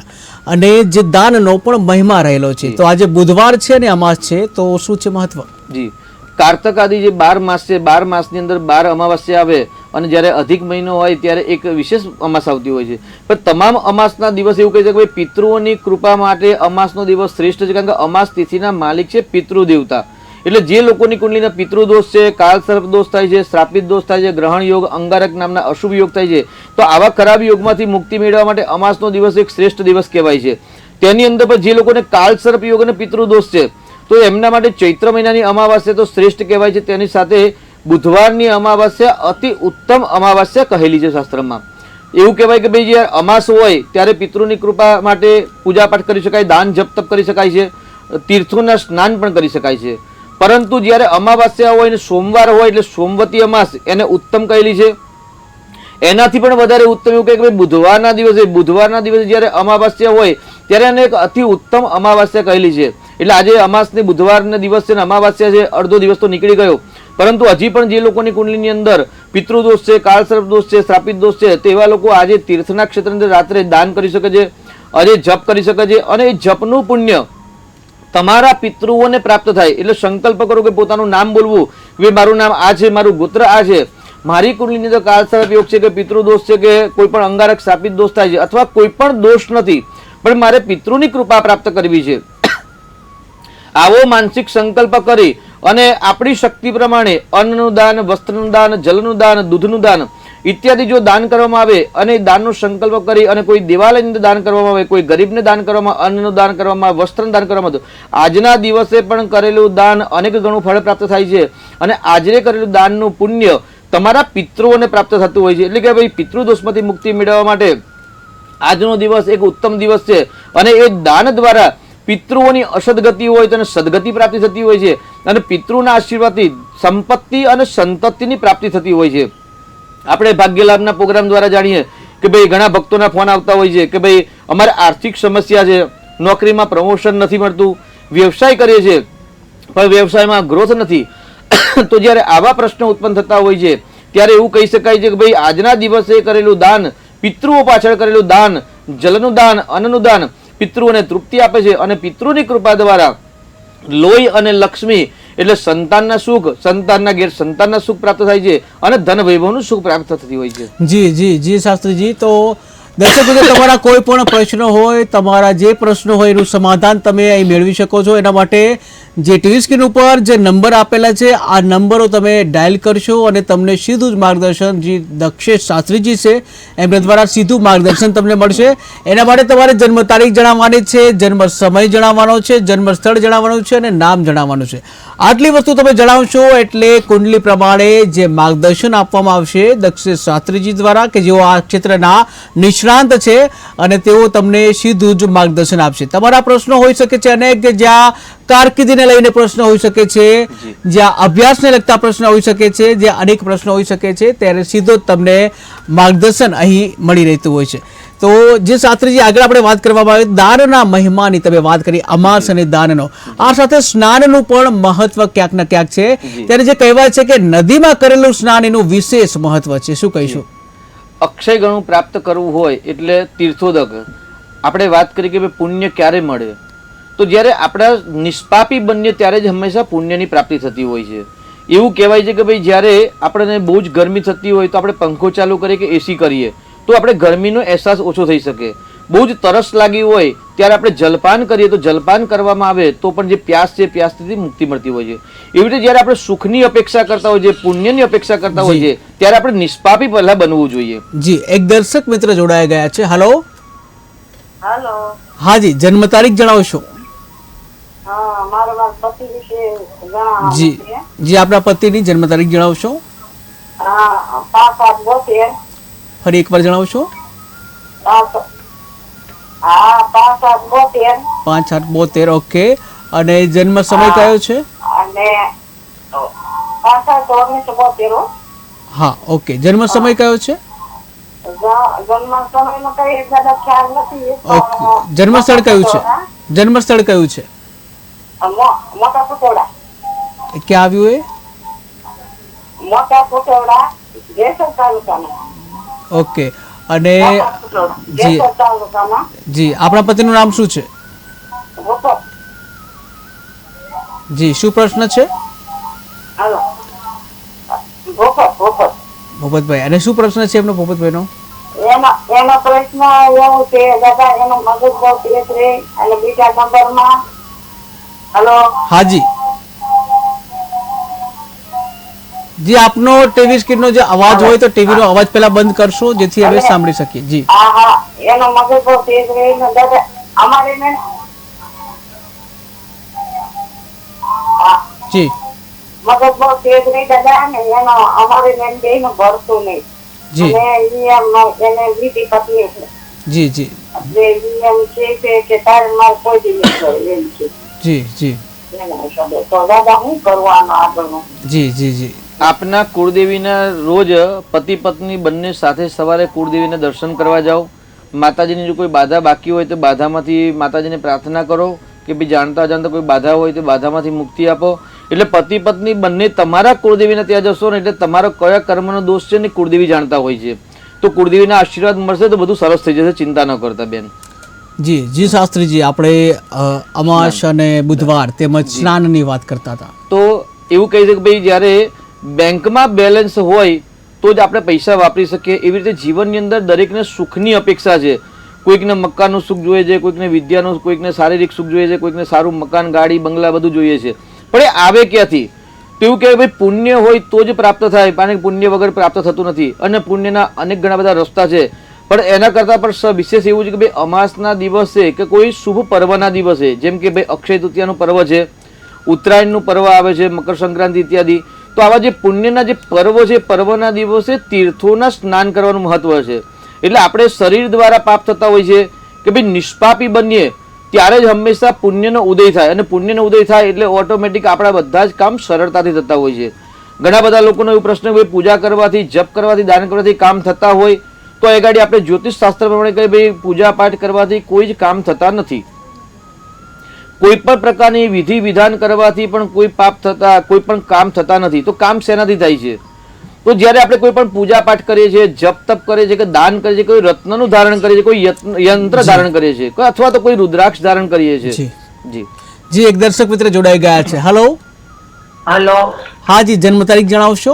અને જે દાનનો પણ મહિમા રહેલો છે. તો આજે બુધવાર છે અને અમાસ છે, તો શું છે મહત્વ? જી, કારતક આદિ જે 12 માસ છે, 12 માસની અંદર 12 અમાવસ્યા આવે અને જ્યારે અધિક મહિનો હોય ત્યારે એક વિશેષ અમાસ આવતી હોય છે. પણ તમામ અમાસના દિવસ એવું કહી શકાય પિતૃઓની કૃપા માટે અમાસનો દિવસ શ્રેષ્ઠ છે, કારણ કે અમાસ તિથિના માલિક છે પિતૃ દેવતા. એટલે જે લોકોની કુંડલીના પિતૃદોષ છે, કાળ સર્પ દોષ થાય છે, શ્રાપિત દોષ થાય છે, ગ્રહણ યોગ, અંગારક નામના અશુભ યોગ થાય છે, તો આવા ખરાબ યોગમાંથી મુક્તિ મેળવવા માટે અમાસનો દિવસ એક શ્રેષ્ઠ દિવસ કહેવાય છે. તેની અંદર પણ જે લોકોને કાળ સર્પ યોગ અને પિતૃદોષ છે તો એમના માટે ચૈત્ર મહિનાની અમાવાસ્યા તો શ્રેષ્ઠ કહેવાય છે. તેની સાથે બુધવારની અમાવાસ્યા અતિ ઉત્તમ અમાવાસ્યા કહેલી છે શાસ્ત્રમાં. એવું કહેવાય કે ભાઈ જ્યારે અમાસ હોય ત્યારે પિતૃની કૃપા માટે પૂજાપાઠ કરી શકાય, દાન જપ તપ કરી શકાય છે, તીર્થોના સ્નાન પણ કરી શકાય છે. પરંતુ જ્યારે અમાવાસ્યા હોય ને સોમવાર હોય એટલે સોમવતી અમાસ એને ઉત્તમ કહેલી છે. એનાથી પણ વધારે ઉત્તમ એવું કહે કે ભાઈ બુધવારના દિવસે જ્યારે અમાવાસ્યા હોય ત્યારે એને એક અતિ ઉત્તમ અમાવાસ્યા કહેલી છે. એટલે આજે અમાસને બુધવારના દિવસ છે ને અમાવાસ્યા છે, અડધો દિવસ તો નીકળી ગયો, પરંતુ હજી પણ જે લોકોની કુંડલીની અંદર પિતૃદોષ છે, કાળસર્પ દોષ છે, શ્રાપિત દોષ છે, તેવા લોકો આજે તીર્થના ક્ષેત્રની અંદર રાત્રે દાન કરી શકે છે, આજે જપ કરી શકે છે અને એ જપનું પુણ્ય તમારા પિતૃઓને પ્રાપ્ત થાય. એટલે સંકલ્પ કરો કે પોતાનું નામ બોલવું કે મારું નામ આ છે, મારું ગોત્ર આ છે, મારી કુંડલીની અંદર કાળસર્પ યોગ છે કે પિતૃદોષ છે કે કોઈ પણ અંગારક શ્રાપિત દોષ થાય છે અથવા કોઈ પણ દોષ નથી પણ મારે પિતૃની કૃપા પ્રાપ્ત કરવી છે. આવો માનસિક સંકલ્પ કરી અને આપણી શક્તિ પ્રમાણે અન્નનું દાન, વસ્ત્રનું દાન, જલનું દાન, દૂધનું દાન ઇત્યાદિ જો દાન કરવામાં આવે અને દાનનો સંકલ્પ કરી અને કોઈ દેવાલયની અંદર દાન કરવામાં આવે, કોઈ ગરીબને દાન કરવામાં, અન્નનું દાન કરવામાં, વસ્ત્રનું દાન કરવામાં આવે, આજના દિવસે પણ કરેલું દાન અનેક ગણું ફળ પ્રાપ્ત થાય છે અને આજે કરેલું દાનનું પુણ્ય તમારા પિતૃઓને પ્રાપ્ત થતું હોય છે. એટલે કે ભાઈ પિતૃદોષમાંથી મુક્તિ મેળવવા માટે આજનો દિવસ એક ઉત્તમ દિવસ છે અને એ દાન દ્વારા પિતૃઓની અસદગતિ હોય તો સદગતિ પ્રાપ્તિ થતી હોય છે અને પિતૃના આશીર્વાદથી સંપત્તિ અને સંતતિની પ્રાપ્તિ થતી હોય છે. આપણે ભાગ્યલાભના પ્રોગ્રામ દ્વારા જાણીએ કે ભાઈ ઘણા ભક્તોના ફોન આવતા હોય છે કે ભાઈ અમારે આર્થિક સમસ્યા છે, નોકરીમાં પ્રમોશન નથી મળતું, વ્યવસાય કરીએ છીએ પણ વ્યવસાયમાં ગ્રોથ નથી. તો જ્યારે આવા પ્રશ્નો ઉત્પન્ન થતા હોય છે ત્યારે એવું કહી શકાય છે કે ભાઈ આજના દિવસે કરેલું દાન, પિતૃઓ પાછળ કરેલું દાન, જલનું દાન, અન્નનું દાન પિતૃઓને તૃપ્તિ આપે છે અને પિતૃની કૃપા દ્વારા લોહી અને લક્ષ્મી એટલે સંતાનના સુખ, સંતાનના ઘેર સંતાનના સુખ પ્રાપ્ત થાય છે અને ધન વૈભવનું સુખ પ્રાપ્ત થતી હોય છે. જી જી જી શાસ્ત્રીજી, તો દર્શક મિત્રો, તમારા કોઈ પણ પ્રશ્ન હોય, તમારા જે પ્રશ્નો હોય એનું સમાધાન તમે અહીં મેળવી શકો છો. એના માટે જે ટીવી સ્ક્રીન ઉપર જે નંબર આપેલા છે આ નંબરો તમે ડાયલ કરશો અને તમને સીધું જ માર્ગદર્શન જે દક્ષેશ શાસ્ત્રીજી છે એમના દ્વારા સીધું માર્ગદર્શન તમને મળશે. એના માટે તમારે જન્મ તારીખ જણાવવાની છે, જન્મ સમય જણાવવાનો છે, જન્મ સ્થળ જણાવવાનું છે અને નામ જણાવવાનું છે. આટલી વસ્તુ તમે જણાવશો એટલે કુંડલી પ્રમાણે જે માર્ગદર્શન આપવામાં આવશે દક્ષેશ શાસ્ત્રીજી દ્વારા, કે જેઓ આ ક્ષેત્રના નિષ્ણાંત છે અને તેઓ તમને સીધું જ માર્ગદર્શન આપશે. તમારા પ્રશ્નો હોઈ શકે છે અનેક, જ્યાં કારકિર્દીને લઈને પ્રશ્ન હોઈ શકે છે, જ્યાં અભ્યાસને લગતા પ્રશ્ન હોઈ શકે છે, જ્યાં અનેક પ્રશ્નો હોઈ શકે છે, ત્યારે સીધો જ તમને માર્ગદર્શન અહીં મળી રહેતું હોય છે. તો જે શાસ્ત્રીજી આગળ આપણે વાત કરવામાં આવી દાનના મહિમાની તમે વાત કરી, અમાસ અને દાનનો, આ સાથે સ્નાનનું પણ મહત્વ ક્યાંક ને ક્યાંક છે. ત્યારે જે કહેવાય છે કે નદીમાં કરેલું સ્નાન એનું વિશેષ મહત્વ છે, શું કહીશું? અક્ષય ગણું પ્રાપ્ત કરવું હોય એટલે તીર્થોદક આપણે વાત કરી કે ભાઈ પુણ્ય ક્યારે મળે, તો જ્યારે આપણા નિષ્પાપી બનીએ ત્યારે જ હંમેશા પુણ્યની પ્રાપ્તિ થતી હોય છે. એવું કહેવાય છે કે ભાઈ જ્યારે આપણને બહુ જ ગરમી થતી હોય તો આપણે પંખો ચાલુ કરીએ કે એસી કરીએ તો આપણે ગરમીનો અહેસાસ ઓછો થઈ શકે. બહુ જ તરસ લાગી હોય ત્યારે આપણે જલપાન કરીએ તો જલપાન કરવામાં આવે તો પણ જે પ્યાસ છે પ્યાસથી મુક્તિ મળતી હોય છે. એવી રીતે જ્યારે આપણે સુખની અપેક્ષા કરતા હોય છે, પુણ્યની અપેક્ષા કરતા હોય છે, ત્યારે આપણે નિષ્પાપી પહેલા બનવું જોઈએ. જી, એક દર્શક મિત્ર જોડાઈ ગયા છે. હેલો. હેલો. હાજી, જન્મ તારીખ જણાવશો? હા, મારા પતિ વિશે જણાવવાનું જી છે. જી, આપણા પતિની જન્મ તારીખ જણાવશો? હા, 5/8/72. ફરી એકવાર જણાવશો? 5/8/72. 5/8/72. ઓકે. અને જન્મ સમય કયો છે? અને 5/8/1972. હા, ઓકે. જન્મ સમય કયો છે? જન્મ સમયનો કઈ એકદમ ખ્યાલ નથી. ઓકે. જન્મ સ્થળ કયું છે? જન્મ સ્થળ કયું છે? મોટા પુતોડા. એ ક્યાં આવ્યું એ? મોટા પુતોડા, જેસર તાલુકામાં. ઓકે. અને જી જેસર તાલુકામાં. જી, આપણા પતિનું નામ શું છે? ભૂપત. જી, શું પ્રશ્ન છે? હાલો. ભૂપત. ભૂપતભાઈ, અને શું પ્રશ્ન છે એમનો ભૂપતભાઈનો? એનો પ્રશ્ન એવું છે દાદા, એનો મગજ બહુ તેજ રહે અને બીજા નંબરમાં. હેલો. હાજી જી, આપનો ટીવી સ્ક્રીનનો જે અવાજ હોય તો ટીવીનો અવાજ પહેલા બંધ કરશો જેથી અમે સાંભળી શકીએ. જી હા, એનો મગજ બહુ તેજ રહે ને દાદા અમારે ને. જી મગજ બહુ તેજ રહે દાદા ને એનો અમારે ને બેનો ભરતું નહીં. જી એને બીજી પત્ની છે. જી જી એમ છે કે તારે મારે કોઈ દિવસ એમ છે. જી જી તો દાદા શું કરવાનું આગળનું? જી જી જી આપના કુળદેવીના રોજ પતિ પત્ની બંને સાથે સવારે કુળદેવીના દર્શન કરવા જાઓ. માતાજીની જો કોઈ બાધા બાકી હોય તો બાધામાંથી માતાજીને પ્રાર્થના કરો કે ભાઈ જાણતા જાણતા કોઈ બાધા હોય તો બાધામાંથી મુક્તિ આપો. એટલે પતિ પત્ની બંને તમારા કુળદેવીને ત્યાં જશો ને એટલે તમારો કયા કર્મનો દોષ છે ને કુળદેવી જાણતા હોય છે, તો કુળદેવીના આશીર્વાદ મળશે તો બધું સરસ થઈ જશે. ચિંતા ન કરતા બેન. જી જી શાસ્ત્રીજી, આપણે અમાસ અને બુધવાર તેમજ સ્નાનની વાત કરતા હતા. તો એવું કહી છે કે ભાઈ જ્યારે બેંકમાં બેલેન્સ હોય તો જ આપણે પૈસા વાપરી શકીએ. એવી રીતે જીવનની અંદર દરેકને સુખની અપેક્ષા છે. કોઈકને મકાનનું સુખ જોઈએ છે, કોઈકને વિદ્યાનું, કોઈકને શારીરિક સુખ જોઈએ છે, કોઈકને સારું મકાન, ગાડી, બંગલા બધું જોઈએ છે. પણ એ આવે ક્યાંથી? તો એવું કહેવાય ભાઈ પુણ્ય હોય તો જ પ્રાપ્ત થાય, કારણ કે પુણ્ય વગર પ્રાપ્ત થતું નથી. અને પુણ્યના અનેક ઘણા બધા રસ્તા છે, પણ એના કરતાં પણ વિશેષ એવું છે કે ભાઈ અમાસના દિવસે કે કોઈ શુભ પર્વના દિવસે, જેમ કે ભાઈ અક્ષય તૃતીયાનું પર્વ છે, ઉત્તરાયણનું પર્વ આવે છે, મકર સંક્રાંતિ ઇત્યાદિ. તો આવા જે પુણ્યના જે પર્વો છે, પર્વના દિવસે તીર્થોના સ્નાન કરવાનું મહત્વ છે. એટલે આપણે શરીર દ્વારા પાપ થતા હોય છે કે ભાઈ નિષ્પાપી બનીએ ત્યારે જ હંમેશા પુણ્યનો ઉદય થાય. અને પુણ્યનો ઉદય થાય એટલે ઓટોમેટિક આપણા બધા જ કામ સરળતાથી થતા હોય છે. ઘણા બધા લોકોનો એવો પ્રશ્ન હોય પૂજા કરવાથી, જપ કરવાથી, દાન કરવાથી કામ થતા હોય તો એ ગાડી આપણે જ્યોતિષ શાસ્ત્ર પ્રમાણે કહીએ ભાઈ પૂજા પાઠ કરવાથી કોઈ જ કામ થતા નથી. કોઈ પણ પ્રકારની વિધિ વિધાન કરવાથી પણ કોઈ પાપ થતા, કોઈ પણ કામ થતા નથી. તો કામ શેનાથી થાય છે? તો જ્યારે આપણે કોઈ પણ પૂજા પાઠ કરીએ છીએ, જપ તપ કરીએ છીએ, કે દાન કરીએ છીએ, કોઈ રત્નનું ધારણ કરીએ છીએ, કોઈ યંત્ર ધારણ કરીએ છીએ, અથવા તો કોઈ રુદ્રાક્ષ ધારણ કરીએ છીએ. જી જી એક દર્શક મિત્ર જોડાઈ ગયા છે. હલો. હલો, હા જી, જન્મ તારીખ જણાવશો?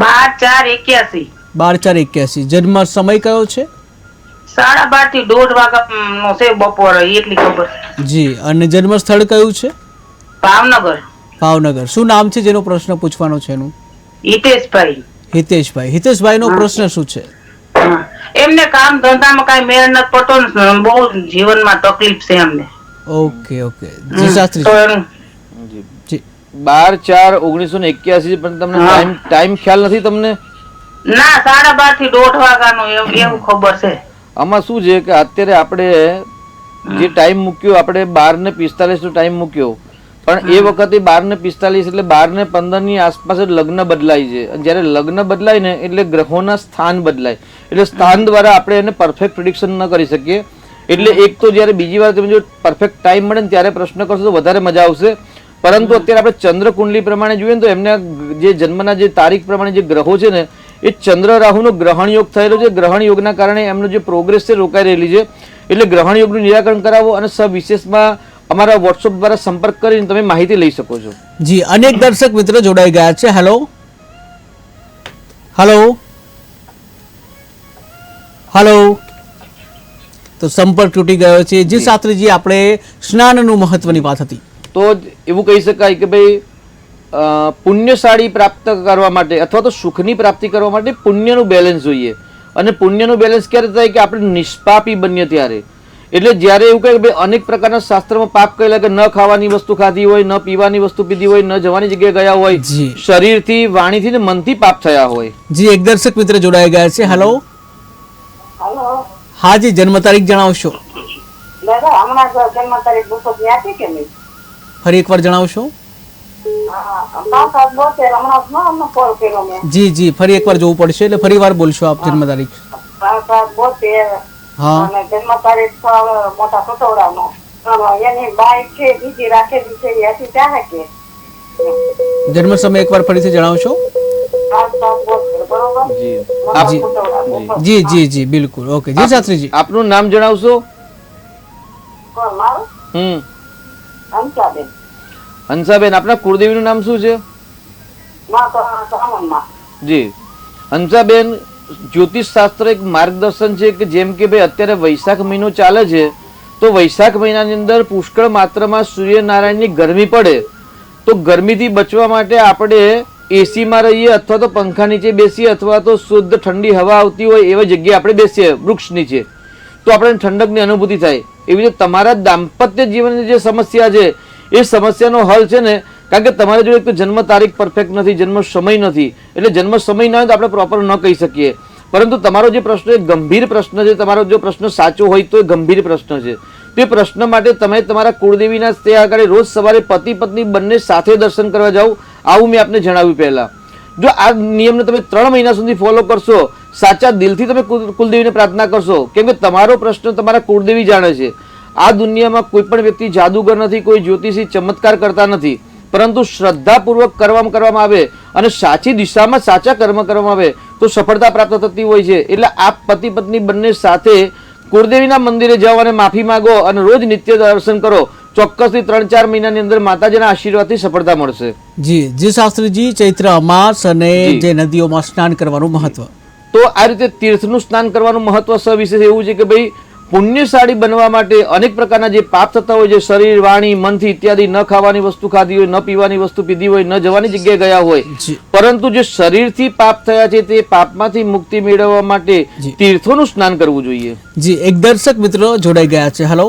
12/4/81. 12/4/81. જન્મ સમય કયો છે? 12:30 થી 1:30 વાગ્યાનો છે બપોરે, એટલી ખબર. જી, અને જન્મ સ્થળ કયું છે? ભાવનગર. ભાવનગર. શું નામ છે જેનો પ્રશ્ન પૂછવાનો છે એનું? હિતેશભાઈ. હિતેશભાઈ. હિતેશભાઈનો પ્રશ્ન શું છે? હા. એમને કામ ધંધામાં કઈ મેળ નથી પડતો ને, બહુ જીવનમાં તકલીફ છે એમને. Okay okay. જી શાસ્ત્રી તો એનું જી. 12/4/1981 પણ તમને ટાઈમ ખ્યાલ નથી તમને? ના, 12:30 થી 1:30 વાગ્યાનો એવું ખબર છે. આમાં શું છે કે અત્યારે આપણે જે ટાઈમ મૂક્યો, આપણે 12:45 નો ટાઈમ મૂક્યો, પણ એ વખતે 12:45 એટલે 12:15 ની આસપાસ જ લગ્ન બદલાય છે. અને જ્યારે લગ્ન બદલાય ને એટલે ગ્રહોના સ્થાન બદલાય, એટલે સ્થાન દ્વારા આપણે એને પરફેક્ટ પ્રિડિક્શન ન કરી શકીએ. એટલે એક તો જ્યારે બીજી વાર તમે જો પરફેક્ટ ટાઈમ મળે ને ત્યારે પ્રશ્ન કરશો તો વધારે મજા આવશે. પરંતુ અત્યારે આપણે ચંદ્ર કુંડલી પ્રમાણે જોઈએ ને તો એમના જે જન્મના જે તારીખ પ્રમાણે જે ગ્રહો છે ને એ ચંદ્ર રાહુનો ગ્રહણ યોગ થયેલો છે. ગ્રહણ યોગના કારણે એમનો જે પ્રોગ્રેસ છે રોકાઈ રહેલી છે. એટલે ગ્રહણ યોગનું નિરાકરણ કરાવો અને સવિશેષમાં અમારા વોટ્સઅપ દ્વારા સંપર્ક કરીને તમે માહિતી લઈ શકો છો. જી, અનેક દર્શક મિત્રો જોડાઈ ગયા છે. Hello hello hello. તો સંપર્ક તૂટી ગયો છે. જી શાસ્ત્રીજી, આપણે સ્નાનનું મહત્વની વાત હતી. તો એવું કહી શકાય કે ભાઈ પુણ્યશાળી પ્રાપ્ત કરવા માટે અથવા તો સુખની પ્રાપ્તિ કરવા માટે પુણ્યનું બેલેન્સ જોઈએ. અને પુણ્યનું બેલેન્સ ક્યારે થાય કે આપણે નિષ્પાપી બનીએ ત્યારે. એટલે જ્યારે એવું કહે કે ભાઈ અનેક પ્રકારના શાસ્ત્રમાં પાપ કહેલા કે ન ખાવાની વસ્તુ ખાધી હોય, ન પીવાની વસ્તુ પીધી હોય, ન જવાની જગ્યાએ ગયા હોય, શરીરથી, વાણીથી ને મનથી પાપ થયા હોય. જી, એક દર્શક મિત્ર જોડાઈ ગયા છે. હેલો. હા જી, જન્મ તારીખ જણાવશો? દાદા, હમણાં જન્મ તારીખ બુકની આપી કે નહીં? ફરી એકવાર જણાવશો? જી જી, ફરી એકવાર જોવું પડશે, એટલે ફરી વાર બોલશો આપ જન્મ તારીખ. હા. જન્મ તારીખ મોટા કટોરાનો, એની બાઈક છે બીજી રાખેલી છે, એથી ચાહે કે જન્મ સમય એકવાર ફરીથી જણાવશો? જી જી જી, બિલકુલ. ઓકે. જી શાસ્ત્રીજી, આપનું નામ જણાવશો? હંસાબેન. આપના કુળદેવીનું નામ શું છે? જી હંસાબેન, જ્યોતિષ શાસ્ત્ર એક માર્ગદર્શન છે કે જેમ કે ભાઈ અત્યારે વૈશાખ મહિનો ચાલે છે તો વૈશાખ મહિનાની અંદર પુષ્કળ માત્રામાં સૂર્યનારાયણની ગરમી પડે તો ગરમીથી બચવા માટે આપણે એસીમાં રહીએ અથવા તો પંખા નીચે બેસીએ અથવા તો શુદ્ધ ઠંડી હવા આવતી હોય એવી જગ્યાએ આપણે બેસીએ વૃક્ષ નીચે, તો આપણે ઠંડકની અનુભૂતિ થાય. એવી રીતે તમારા દાંપત્ય જીવનની જે સમસ્યા છે એ સમસ્યાનો હલ છે ને, કારણ કે તમારી જોડે એક તો જન્મ તારીખ પરફેક્ટ નથી, જન્મ સમય નથી, એટલે જન્મ સમય ના હોય તો આપણે પ્રોપર ન કહી શકીએ. પરંતુ તમારો જે પ્રશ્ન એ ગંભીર પ્રશ્ન છે, તમારો જો પ્રશ્ન સાચો હોય તો એ ગંભીર પ્રશ્ન છે. તે પ્રશ્ન માટે તમે તમારા કુળદેવીના ત્યાં આગળ રોજ સવારે પતિ પત્ની બંને સાથે દર્શન કરવા જાઓ, આવું મેં આપને જણાવ્યું પહેલા. જો આ નિયમને તમે 3 મહિના સુધી ફોલો કરશો, સાચા દિલથી તમે કુલદેવીને પ્રાર્થના કરશો, કેમ કે તમારો પ્રશ્ન તમારા કુળદેવી જાણે છે. આ દુનિયામાં કોઈ પણ વ્યક્તિ જાદુગર નથી, કોઈ જ્યોતિષી ચમત્કાર કરતા નથી, પરંતુ શ્રદ્ધાપૂર્વક કરવામાં આવે અને સાચી દિશામાં સાચા કર્મ કરવામાં આવે તો સફળતા પ્રાપ્ત થતી હોય છે. એટલે આપ પતિ પત્ની બંને સાથે કુળદેવીના મંદિરે જાઓ અને માફી માંગો અને રોજ નિત્ય દર્શન કરો. ચોક્કસથી 3-4 મહિનાની અંદર માતાજીના આશીર્વાદથી સફળતા મળશે. જી જી શાસ્ત્રીજી, ચૈત્ર અમાસ અને જે નદીઓમાં સ્નાન કરવાનું મહત્વ. તો આ રીતે તીર્થનું સ્નાન કરવાનું મહત્વ સવિશેષ એવું છે કે ભાઈ પુણ્યશાળી બનવા માટે અનેક પ્રકારના જે પાપ થતા હોય છે, શરીર, વાણી, મનથી ઇત્યાદિ, ન ખાવાની વસ્તુ ખાધી હોય, ન પીવાની વસ્તુ પીધી હોય, ન જવાની જગ્યાએ ગયા હોય, પરંતુ જે શરીરથી પાપ થયા છે તે પાપમાંથી મુક્તિ મેળવવા માટે તીર્થોનું સ્નાન કરવું જોઈએ. જી, એક દર્શક મિત્રો જોડાઈ ગયા છે. હેલો.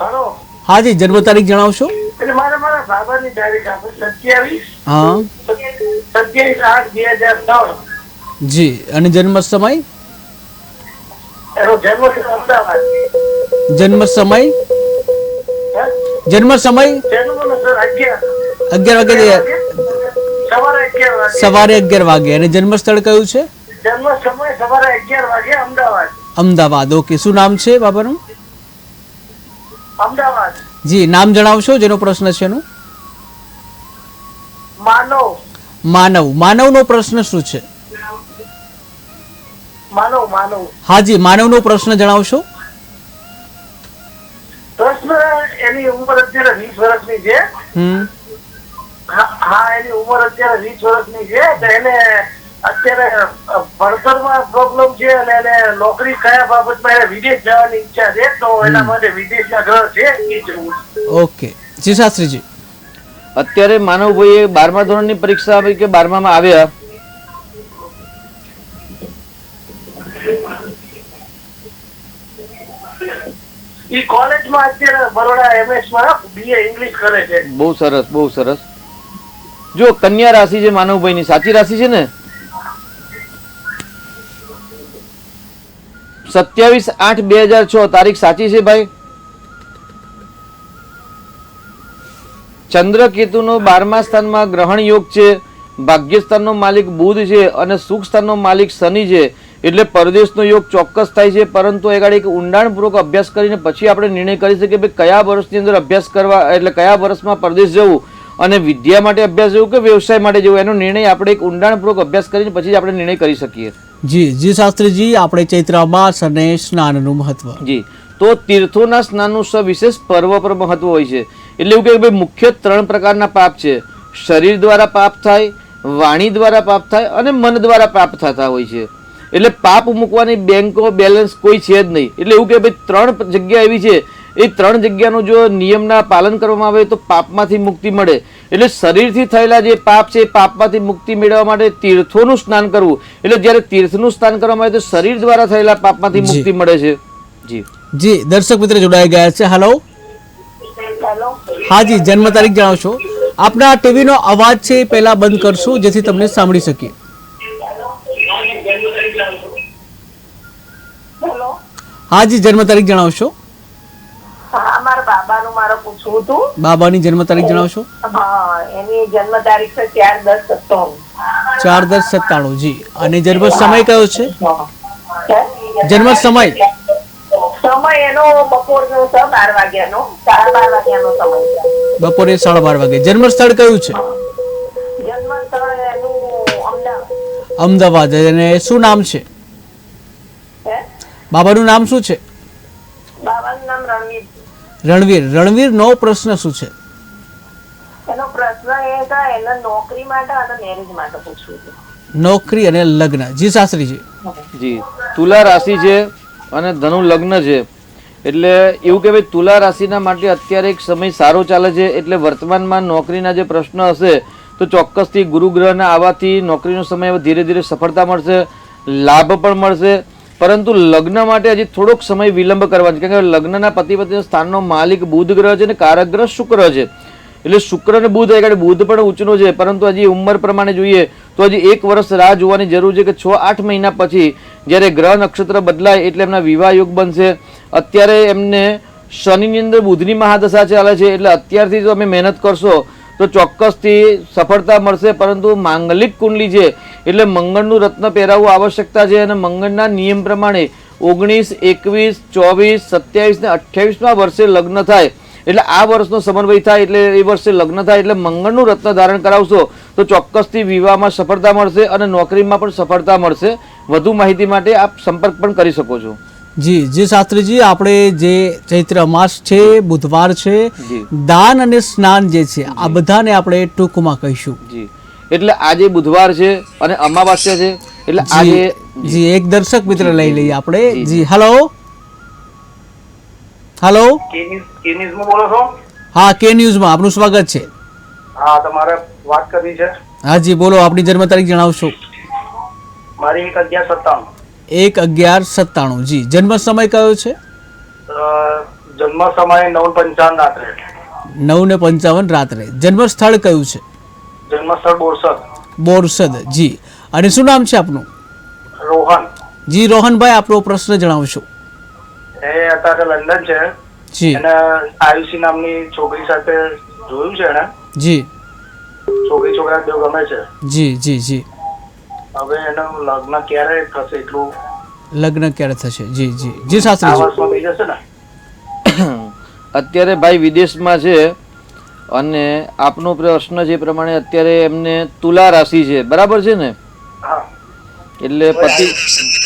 હેલો. હા જી, જન્મ તારીખ જણાવશો? એટલે મારા બાબાની તારીખ આપે 27. હા. 27/8/2009. જી, અને જન્મ સમય? એનો જન્મ છે અમદાવાદ. જન્મ સમય? જન્મ સમય જન્મ સર 11 વાગે, સવારે 11 વાગે. સવારે 11 વાગે. અને જન્મ સ્થળ કયું છે? જન્મ સમય સવારે 11 વાગે અમદાવાદ. અમદાવાદ. ઓકે. શું નામ છે બાબાનું? અમદાવાદ. જી, નામ જણાવશો જેનો પ્રશ્ન છે એનું? માનવ. માનવ. માનવનો પ્રશ્ન શું છે? માનવ. હા જી, માનવનો પ્રશ્ન જણાવશો? પ્રશ્ન એની ઉંમર અત્યારે 20 વર્ષની છે. હા, એની ઉંમર અત્યારે 20 વર્ષની છે. તો એને અત્યારે ભણતરમાં પ્રોબ્લેમ છે અને એને નોકરી કયા બાબતમાં એને વિદેશ જવાની ઈચ્છા છે. તો એના માટે વિદેશના ગ્રહ છે એ જવું. ઓકે જી શાસ્ત્રીજી. અત્યારે માનવભાઈએ 12મા ધોરણની પરીક્ષા આપી કે 12મામાં આવ્યા? ઈ કોલેજમાં અત્યારે બરોડા MS માં BA ઇંગ્લિશ કરે છે. બહુ સરસ, બહુ સરસ. જો કન્યા રાશિ છે માનવભાઈની, સાચી રાશિ છે ને? 27/8/2006 તારીખ સાચી છે ભાઈ? ચંદ્ર કેતુનો 12મા સ્થાનમાં ગ્રહણ યોગ છે. ભાગ્ય સ્થાનનો માલિક બુધ છે અને સુખ સ્થાનનો માલિક શનિ છે. એટલે પરદેશનો યોગ ચોક્કસ થાય છે, પરંતુ એગાડી એક ઊંડાણપૂર્વક અભ્યાસ કરીને પછી આપણે નિર્ણય કરી શકીએ કે કયા વર્ષની અંદર અભ્યાસ કરવા, એટલે કયા વર્ષમાં પરદેશ જવું અને વિદ્યા માટે અભ્યાસ જવું કે વ્યવસાય માટે જવું, એનો નિર્ણય આપણે એક ઊંડાણપૂર્વક અભ્યાસ કરીને પછી જ આપણે નિર્ણય કરી શકીએ. જી શાસ્ત્રીજી, આપણે ચૈત્ર અમાસ અને સ્નાનનું મહત્વ. જી, તો તીર્થોના સ્નાનનું સવિશેષ પર્વ પર મહત્વ હોય છે. એટલે એવું કે ભાઈ મુખ્ય 3 પ્રકારના પાપ છે. શરીર દ્વારા પાપ થાય, વાણી દ્વારા પાપ થાય અને મન દ્વારા પાપ થતા હોય છે. એટલે પાપ મૂકવાની બેંકો બેલેન્સ કોઈ છે જ નહીં. એટલે એવું કે ભાઈ 3 જગ્યા એવી છે, એ 3 જગ્યાનું જો નિયમના પાલન કરવામાં આવે તો પાપમાંથી મુક્તિ મળે. એટલે શરીરથી થયેલા જે પાપ છે એ પાપમાંથી મુક્તિ મેળવવા માટે તીર્થોનું સ્નાન કરવું. એટલે જ્યારે તીર્થનું સ્નાન કરવામાં આવે તો શરીર દ્વારા થયેલા પાપમાંથી મુક્તિ મળે છે. જી જી, દર્શક મિત્ર જોડાઈ ગયા છે. હેલો. હા જી, જન્મ તારીખ જણાવશો? આપના ટીવીનો અવાજ છે એ પહેલા બંધ કરશો જેથી તમને સાંભળી શકીએ. હા જી, જન્મ તારીખ જણાવશો? હા, મારા બાબાનું મારે પૂછવું હતું. બાબાની જન્મ તારીખ જણાવશો? હા, એની જન્મ તારીખ છે 4/10/97. 4/10/97. જી, અને જન્મ સમય કયો છે? જન્મ સમય? સમય એનો બપોરનો 12 વાગ્યાનો, 12:30 વાગ્યાનો સમય છે. બપોરે 12:30 વાગે. જન્મ સ્થળ કયું છે? જન્મ સ્થળ એનું અમદાવાદ. અમદાવાદ. અને શું નામ છે બાબાનું? નામ શું છે? બાબાનું નામ રણવીર. રણવીર. રણવીરનો પ્રશ્ન શું છે? એનો પ્રશ્ન એ કે એને નોકરી માટે અને મેરેજ માટે પૂછવું હતું. નોકરી અને લગ્ન. જી શાસ્ત્રીજી. જી, તુલા રાશિ છે અને ધનુ લગ્ન છે. એટલે એવું કે ભાઈ તુલા રાશિના માટે અત્યારે એક સમય સારો ચાલે છે. એટલે વર્તમાનમાં નોકરીના જે પ્રશ્ન હશે તો ચોક્કસથી ગુરુગ્રહના આવવાથી નોકરીનો સમય ધીરે ધીરે સફળતા મળશે, લાભ પણ મળશે. પરંતુ લગ્ન માટે હજી થોડોક સમય વિલંબ કરવાનો છે, કારણ કે લગ્નના પતિ પત્ની સ્થાનનો માલિક બુધ ગ્રહ છે અને કારક ગ્રહ શુક્ર છે. એટલે શુક્ર અને બુધ બુધ પણ ઊંચનો છે, પરંતુ હજી ઉંમર પ્રમાણે જોઈએ તો હજી 1 વર્ષ રાહ જોવાની જરૂર છે કે 6-8 મહિના પછી જ્યારે ગ્રહ નક્ષત્ર બદલાય એટલે એમના વિવાહ યોગ બનશે. અત્યારે એમને શનિની અંદર બુધની મહાદશા ચાલે છે. એટલે અત્યારથી જો તમે મહેનત કરશો તો ચોક્કસથી સફળતા મળશે. પરંતુ માંગલિક કુંડલી છે એટલે મંગળનું રત્ન પહેરાવવું આવશ્યકતા છે. અને મંગળના નિયમ પ્રમાણે 19, 21, 24, 27 ને 28મા વર્ષે લગ્ન થાય. એટલે આ વર્ષનો સમન્વય થાય એટલે એ વર્ષે લગ્ન થાય એટલે મંગળનું રત્ન ધારણ કરાવશો તો ચોક્કસથી વિવાહમાં સફળતા મળશે અને નોકરીમાં પણ સફળતા મળશે. વધુ માહિતી માટે આપ સંપર્ક પણ કરી શકો છો. જી જી શાસ્ત્રીજી, આપણે જે ચૈત્ર અમાસ છે, બુધવાર છે, દાન અને સ્નાન જે છે આ બધાને આપણે ટૂંકમાં કહીશું. જી, એટલે આજે બુધવાર છે અને અમાવાસ્યા છે. એટલે આજે જી એક દર્શક મિત્ર લઈ લઈએ આપણે. જી, હેલો. હેલો. કે ન્યૂઝમાં બોલો છો? હા, કે ન્યૂઝમાં આપનું સ્વાગત છે. હા, તમારે વાત કરવી છે? હા જી, બોલો. આપની જન્મ તારીખ જણાવશો? મારી 1/11/97. 1/11/97. જી, જન્મ સમય કયો છે? જન્મ સમય 9:55 રાત્રે. 9:55 રાત્રે. જન્મ સ્થળ કયું છે? જન્મ સ્થળ બોરસદ. બોરસદ. જી, અને શું નામ છે આપનું? રોહન. જી રોહનભાઈ, આપણો પ્રશ્ન જણાવશો? એ અત્યારે લંડન છે. જી. એને આયુષી નામની છોકરી સાથે જોયું છે એને. જી. છોકરી છોકરા બેવ ગમે છે. જી જી જી. હવે એનું લગ્ન ક્યારે થશે? એટલું લગ્ન ક્યારે થશે? જી જી જી શાસ્ત્રીજી. આ વર્ષમાં થઈ જશે ને? અત્યારે ભાઈ વિદેશમાં છે અને આપનો પ્રશ્ન છે એ પ્રમાણે અત્યારે એમને તુલા રાશિ છે, બરાબર છે ને? હા. એટલે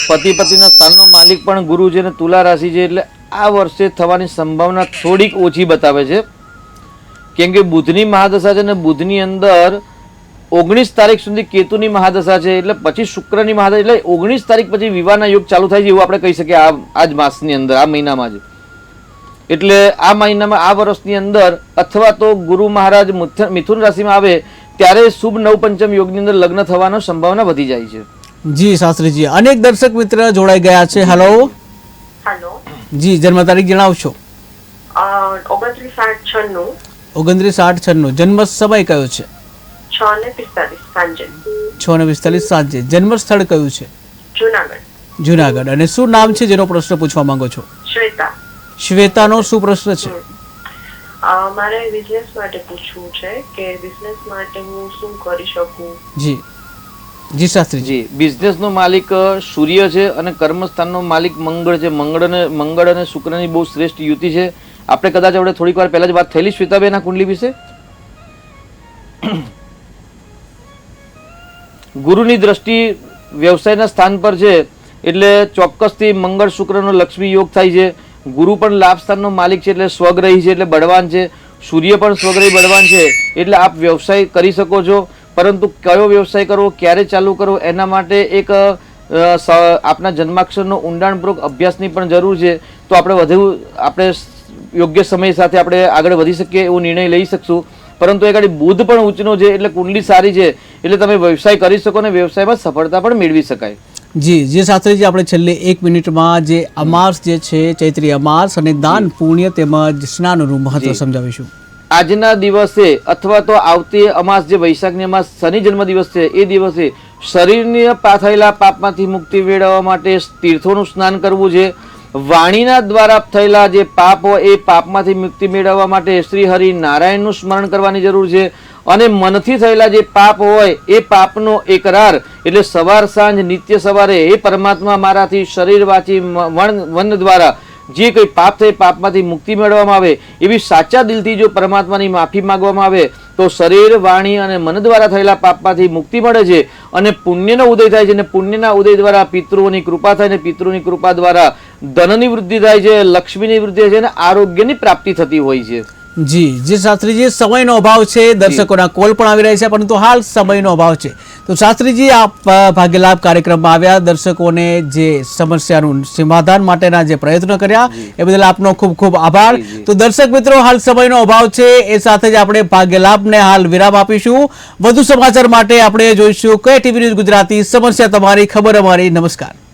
પતિ પતિના સ્થાનનો માલિક પણ ગુરુ છે ને તુલા રાશિ છે. એટલે આ વર્ષે થવાની સંભાવના થોડીક ઓછી બતાવે છે, કેમ કે બુધની મહાદશા છે અને બુધની અંદર 19 તારીખ સુધી કેતુની મહાદશા છે, એટલે પછી શુક્રની મહાદશા, એટલે 19 તારીખ પછી વિવાહના યોગ ચાલુ થાય છે એવું આપણે કહી શકીએ આ જ માસની અંદર, આ મહિનામાં જ. એટલે આ મહિનામાં આ વર્ષની અંદર અથવા તો ગુરુ મહારાજ મિથુન રાશિમાં આવે ત્યારે શુભ નવપંચમ યોગની અંદર લગ્ન થવાનો સંભાવના વધી જાય છે. જી શાસ્ત્રીજી, અનેક દર્શક મિત્ર જોડાઈ ગયા છે. હેલો હેલો, જી, જન્મ તારીખ જણાવશો. 29/8/96 29/8/96. જન્મ સમય કયો છે? 6:45 સાંજે. 6:45 સાંજે. જન્મ સ્થળ કયું છે? જુનાગઢ. જુનાગઢ. અને શું નામ છે જેનો પ્રશ્ન પૂછવા માંગો છો? શ્વેતા. શ્વેતાનો શું પ્રશ્ન છે? મારે બિઝનેસ માટે પૂછવું છે કે બિઝનેસ માટે હું શું કરી શકું. જી જી શાસ્ત્રીજી. જી, બિઝનેસનો માલિક સૂર્ય છે અને કર્મસ્થાનનો માલિક મંગળ છે. મંગળ અને શુક્રની બહુ શ્રેષ્ઠ યુતિ છે. આપણે કદાચ આપણે થોડીક વાર પહેલા જ વાત થયેલી શ્વેતાબેન આ કુંડલી વિશે. ગુરુની દ્રષ્ટિ વ્યવસાયના સ્થાન પર છે એટલે ચોક્કસથી મંગળ શુક્રનો લક્ષ્મી યોગ થાય છે. ગુરુ પણ લાભ સ્થાનનો માલિક છે એટલે સ્વગ્રહી છે એટલે બળવાન છે. સૂર્ય પણ સ્વગ્રહી બળવાન છે એટલે આપ વ્યવસાય કરી શકો છો, પરંતુ કયો વ્યવસાય કરવો, ક્યારે ચાલુ કરવો, એના માટે એક આપના જન્માક્ષરનો ઊંડાણપૂર્વક અભ્યાસની પણ જરૂર છે. તો આપણે યોગ્ય સમય સાથે આપણે આગળ વધી શકીએ એવો નિર્ણય લઈ શકશું. પરંતુ એ ગાડી બુધ પણ ઉચ્ચનો છે એટલે કુંડલી સારી છે એટલે તમે વ્યવસાય કરી શકો અને વ્યવસાયમાં સફળતા પણ મેળવી શકાય. જી જે શાસ્ત્રીજી, આપણે છેલ્લે 1 મિનિટમાં જે અમાસ જે છે ચૈત્રી અમાસ અને દાન પુણ્ય તેમજ સ્નાનનું મહત્વ સમજાવીશું. આજના દિવસે અથવા તો આવતી અમાસ જે વૈશાખની અમાસ શનિ જન્મ દિવસ છે એ દિવસે શરીરની થયેલા પાપમાંથી મુક્તિ મેળવવા માટે તીર્થોનું સ્નાન કરવું છે. વાણીના દ્વારા થયેલા જે પાપ હોય એ પાપમાંથી મુક્તિ મેળવવા માટે શ્રી હરિ નારાયણનું સ્મરણ કરવાની જરૂર છે. અને મનથી થયેલા જે પાપ હોય એ પાપનો એકરાર એટલે સવાર સાંજ નિત્ય સવારે એ પરમાત્મા મારાથી શરીર વાંચી મન દ્વારા જે કંઈ પાપ થાય પાપમાંથી મુક્તિ મેળવવામાં આવે એવી સાચા દિલથી જો પરમાત્માની માફી માંગવામાં આવે તો શરીર વાણી અને મન દ્વારા થયેલા પાપમાંથી મુક્તિ મળે છે અને પુણ્યનો ઉદય થાય છે. અને પુણ્યના ઉદય દ્વારા પિતૃઓની કૃપા થાય અને પિતૃની કૃપા દ્વારા ધનની વૃદ્ધિ થાય છે, લક્ષ્મીની વૃદ્ધિ થાય છે અને આરોગ્યની પ્રાપ્તિ થતી હોય છે. જી જે શાસ્ત્રીજી, સમયનો અભાવ છે, દર્શકોના કોલ પણ આવી રહ્યા છે પરંતુ હાલ સમયનો અભાવ છે. તો શાસ્ત્રીજી, આપ ભાગ્યલાભ કાર્યક્રમમાં આવ્યા, દર્શકોને જે સમસ્યાનું સમાધાન માટેના જે પ્રયત્નો કર્યા એ બદલ આપનો ખૂબ ખૂબ આભાર. તો દર્શક મિત્રો, હાલ સમયનો અભાવ છે એ સાથે જ આપણે ભાગ્યલાભને હાલ વિરામ આપીશું. વધુ સમાચાર માટે આપણે જોઈશું કે ટીવી ન્યૂઝ ગુજરાતી, સમસ્યા તમારી, ખબર અમારી. નમસ્કાર.